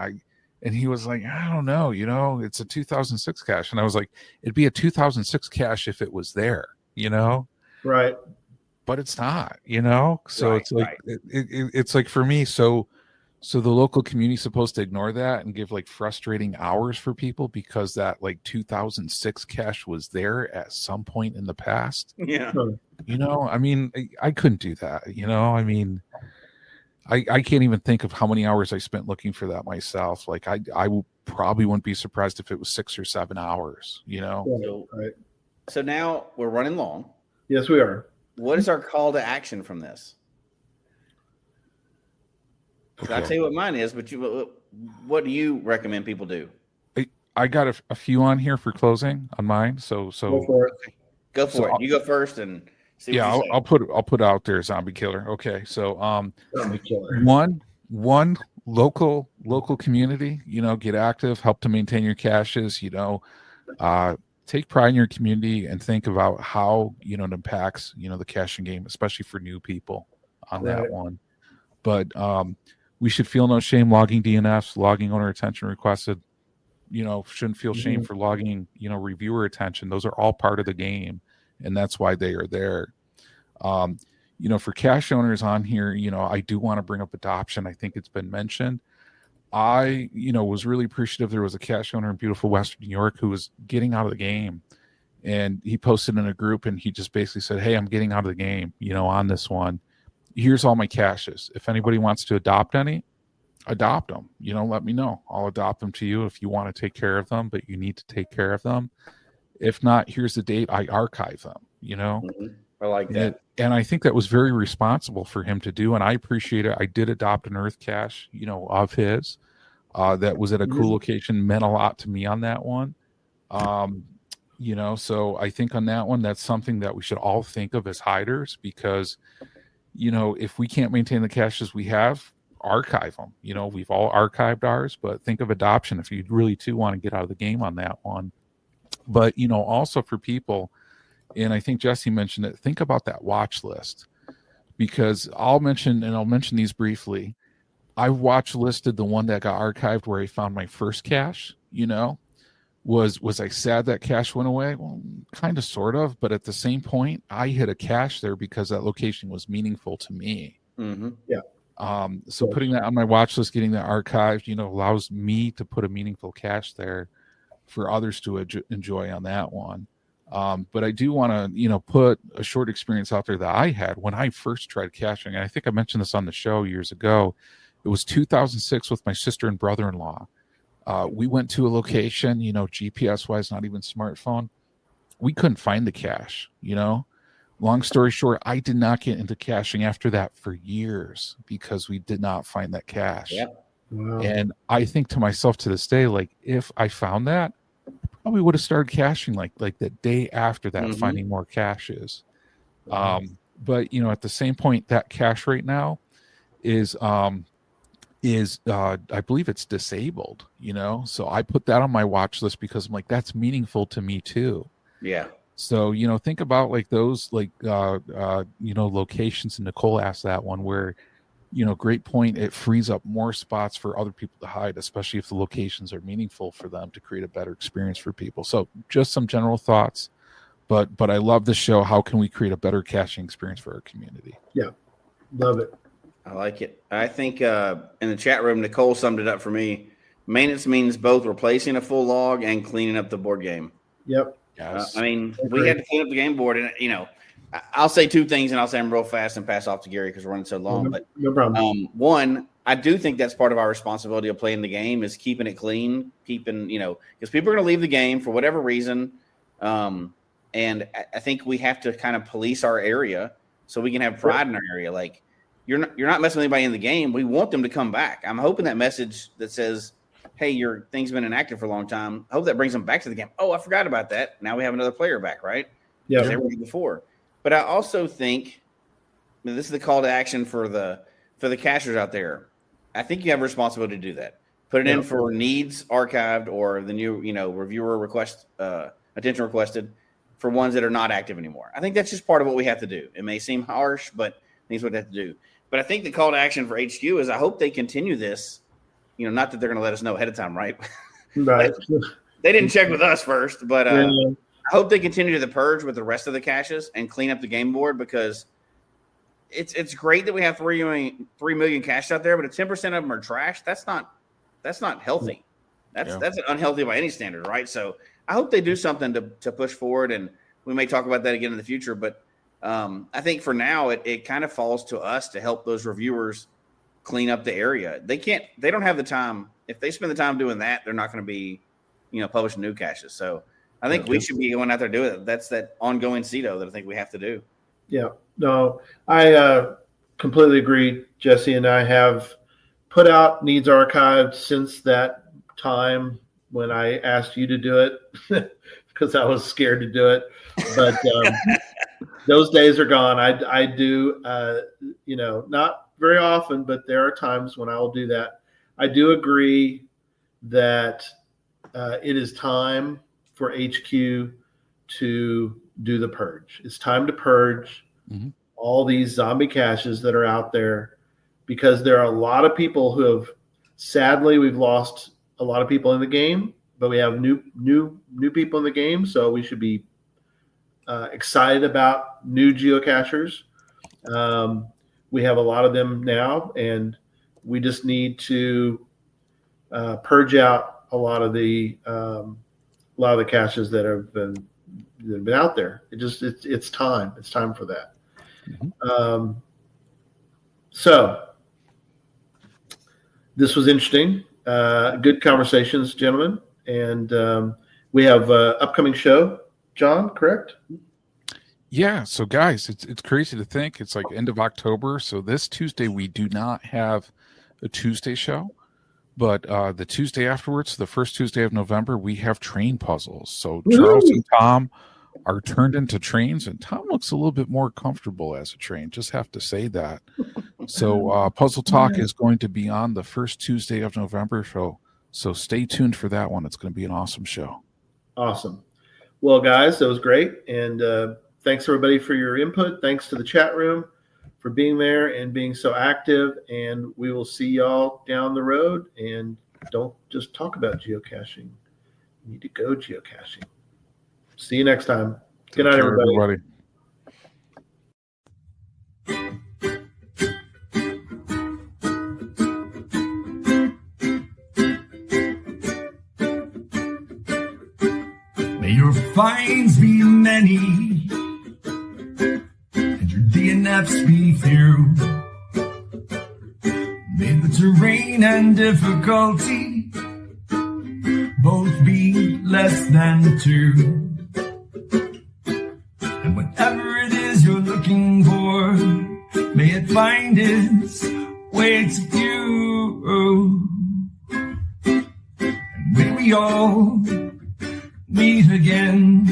And he was like, I don't know, it's a 2006 cache. And I was like, it'd be a 2006 cache if it was there, Right. But it's not, so it's like, it's like for me. So the local community is supposed to ignore that and give like frustrating hours for people because that like 2006 cache was there at some point in the past. Yeah. I mean, I couldn't do that. I mean, I can't even think of how many hours I spent looking for that myself. Like I probably wouldn't be surprised if it was 6 or 7 hours, So now we're running long. Yes, we are. What is our call to action from this? Okay. I'll tell you what mine is, but what do you recommend people do? I got a few on here for closing on mine. So go for it. Go for it. You go first and see. Yeah, I'll put out there zombie killer. Okay, so zombie killer. One local community. Get active, help to maintain your caches. Take pride in your community and think about how it impacts the caching game, especially for new people on that one. But we should feel no shame logging DNFs, logging owner attention requested. Shouldn't feel shame for logging, reviewer attention. Those are all part of the game, and that's why they are there. For cache owners on here, I do want to bring up adoption. I think it's been mentioned. I, was really appreciative. There was a cache owner in beautiful Western New York who was getting out of the game, and he posted in a group, and he just basically said, "Hey, I'm getting out of the game, on this one. Here's all my caches. If anybody wants to adopt any, adopt them. Let me know. I'll adopt them to you if you want to take care of them, but you need to take care of them. If not, here's the date. I archive them, I like that. And I think that was very responsible for him to do. And I appreciate it. I did adopt an earth cache, of his, that was at a cool location, meant a lot to me on that one. So I think on that one, that's something that we should all think of as hiders because, if we can't maintain the caches we have, archive them. We've all archived ours, but think of adoption if you really too want to get out of the game on that one. But also for people, and I think Jesse mentioned it, think about that watch list because I'll mention these briefly. I watch listed the one that got archived where I found my first cache. Was I sad that cache went away? Well, kind of, sort of, but at the same point, I hit a cache there because that location was meaningful to me. Mm-hmm. Yeah. So putting that on my watch list, getting that archived, allows me to put a meaningful cache there for others to enjoy on that one. But I do want to, put a short experience out there that I had when I first tried caching. And I think I mentioned this on the show years ago. It was 2006 with my sister and brother-in-law. We went to a location, GPS wise, not even smartphone. We couldn't find the cache, Long story short, I did not get into caching after that for years because we did not find that cache. Yeah. Wow. And I think to myself to this day, like if I found that, I probably would have started caching like the day after that, finding more caches. Wow. But at the same point, that cache right now is I believe it's disabled, so I put that on my watch list because I'm like, that's meaningful to me too. Yeah. So, think about like those, like, locations. And Nicole asked that one where, great point. It frees up more spots for other people to hide, especially if the locations are meaningful for them to create a better experience for people. So just some general thoughts, but I love the show. How can we create a better caching experience for our community? Yeah. Love it. I like it. I think in the chat room, Nicole summed it up for me. Maintenance means both replacing a full log and cleaning up the board game. Yep. Yes. We had to clean up the game board, and I'll say two things, and I'll say them real fast and pass off to Gary because we're running so long. No problem. One, I do think that's part of our responsibility of playing the game is keeping it clean, because people are going to leave the game for whatever reason, and I think we have to kind of police our area so we can have pride in our area. Like you're not messing with anybody in the game. We want them to come back. I'm hoping that message that says, hey, your thing's been inactive for a long time. I hope that brings them back to the game. Oh, I forgot about that. Now we have another player back, right? Yeah. They were before. But I also think this is the call to action for the cachers out there. I think you have a responsibility to do that. Put it in for needs archived or the new, reviewer request, attention requested for ones that are not active anymore. I think that's just part of what we have to do. It may seem harsh, but that's what they have to do. But I think the call to action for HQ is I hope they continue this. Not that they're going to let us know ahead of time, right? Right. They didn't check with us first, but I hope they continue the purge with the rest of the caches and clean up the game board because it's great that we have 3 million caches out there, but if 10% of them are trash, that's not healthy. That's unhealthy by any standard, right? So I hope they do something to push forward, and we may talk about that again in the future. But I think for now, it kind of falls to us to help those reviewers clean up the area. They don't have the time. If they spend the time doing that, they're not going to be, publishing new caches. So I think we should be going out there doing it. That's that ongoing CETO that I think we have to do. Yeah, no, I completely agree. Jesse and I have put out needs archived since that time when I asked you to do it because I was scared to do it. But those days are gone. I do, not very often, but there are times when I will do that. I do agree that it is time for HQ to do the purge. It's time to purge all these zombie caches that are out there because there are a lot of people who have, sadly, we've lost a lot of people in the game, but we have new people in the game. So we should be excited about new geocachers. We have a lot of them now, and we just need to purge out a lot of the caches that have been out there. It's time. It's time for that. So this was interesting. Good conversations, gentlemen, and we have an upcoming show. John, correct? Yeah, so guys, it's crazy to think it's like end of October. So this Tuesday we do not have a Tuesday show, but the Tuesday afterwards, the first Tuesday of November, we have train puzzles. So Charles and Tom are turned into trains, and Tom looks a little bit more comfortable as a train. Just have to say that. So Puzzle Talk is going to be on the first Tuesday of November. So stay tuned for that one. It's going to be an awesome show. Awesome. Well, guys, that was great, and thanks everybody for your input. Thanks to the chat room for being there and being so active. And we will see y'all down the road. And don't just talk about geocaching. You need to go geocaching. See you next time. Good night, everybody. May your finds be many and your DNFs be few. May the terrain and difficulty both be less than 2. And whatever it is you're looking for, may it find its way to you. And may we all meet again.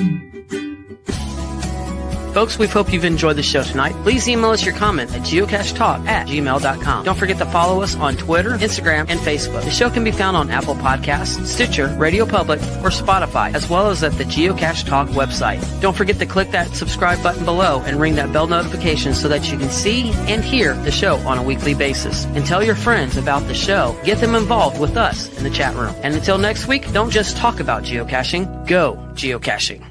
Folks, we hope you've enjoyed the show tonight. Please email us your comment at geocachetalk@gmail.com. Don't forget to follow us on Twitter, Instagram, and Facebook. The show can be found on Apple Podcasts, Stitcher, Radio Public, or Spotify, as well as at the Geocache Talk website. Don't forget to click that subscribe button below and ring that bell notification so that you can see and hear the show on a weekly basis. And tell your friends about the show. Get them involved with us in the chat room. And until next week, don't just talk about geocaching, go geocaching.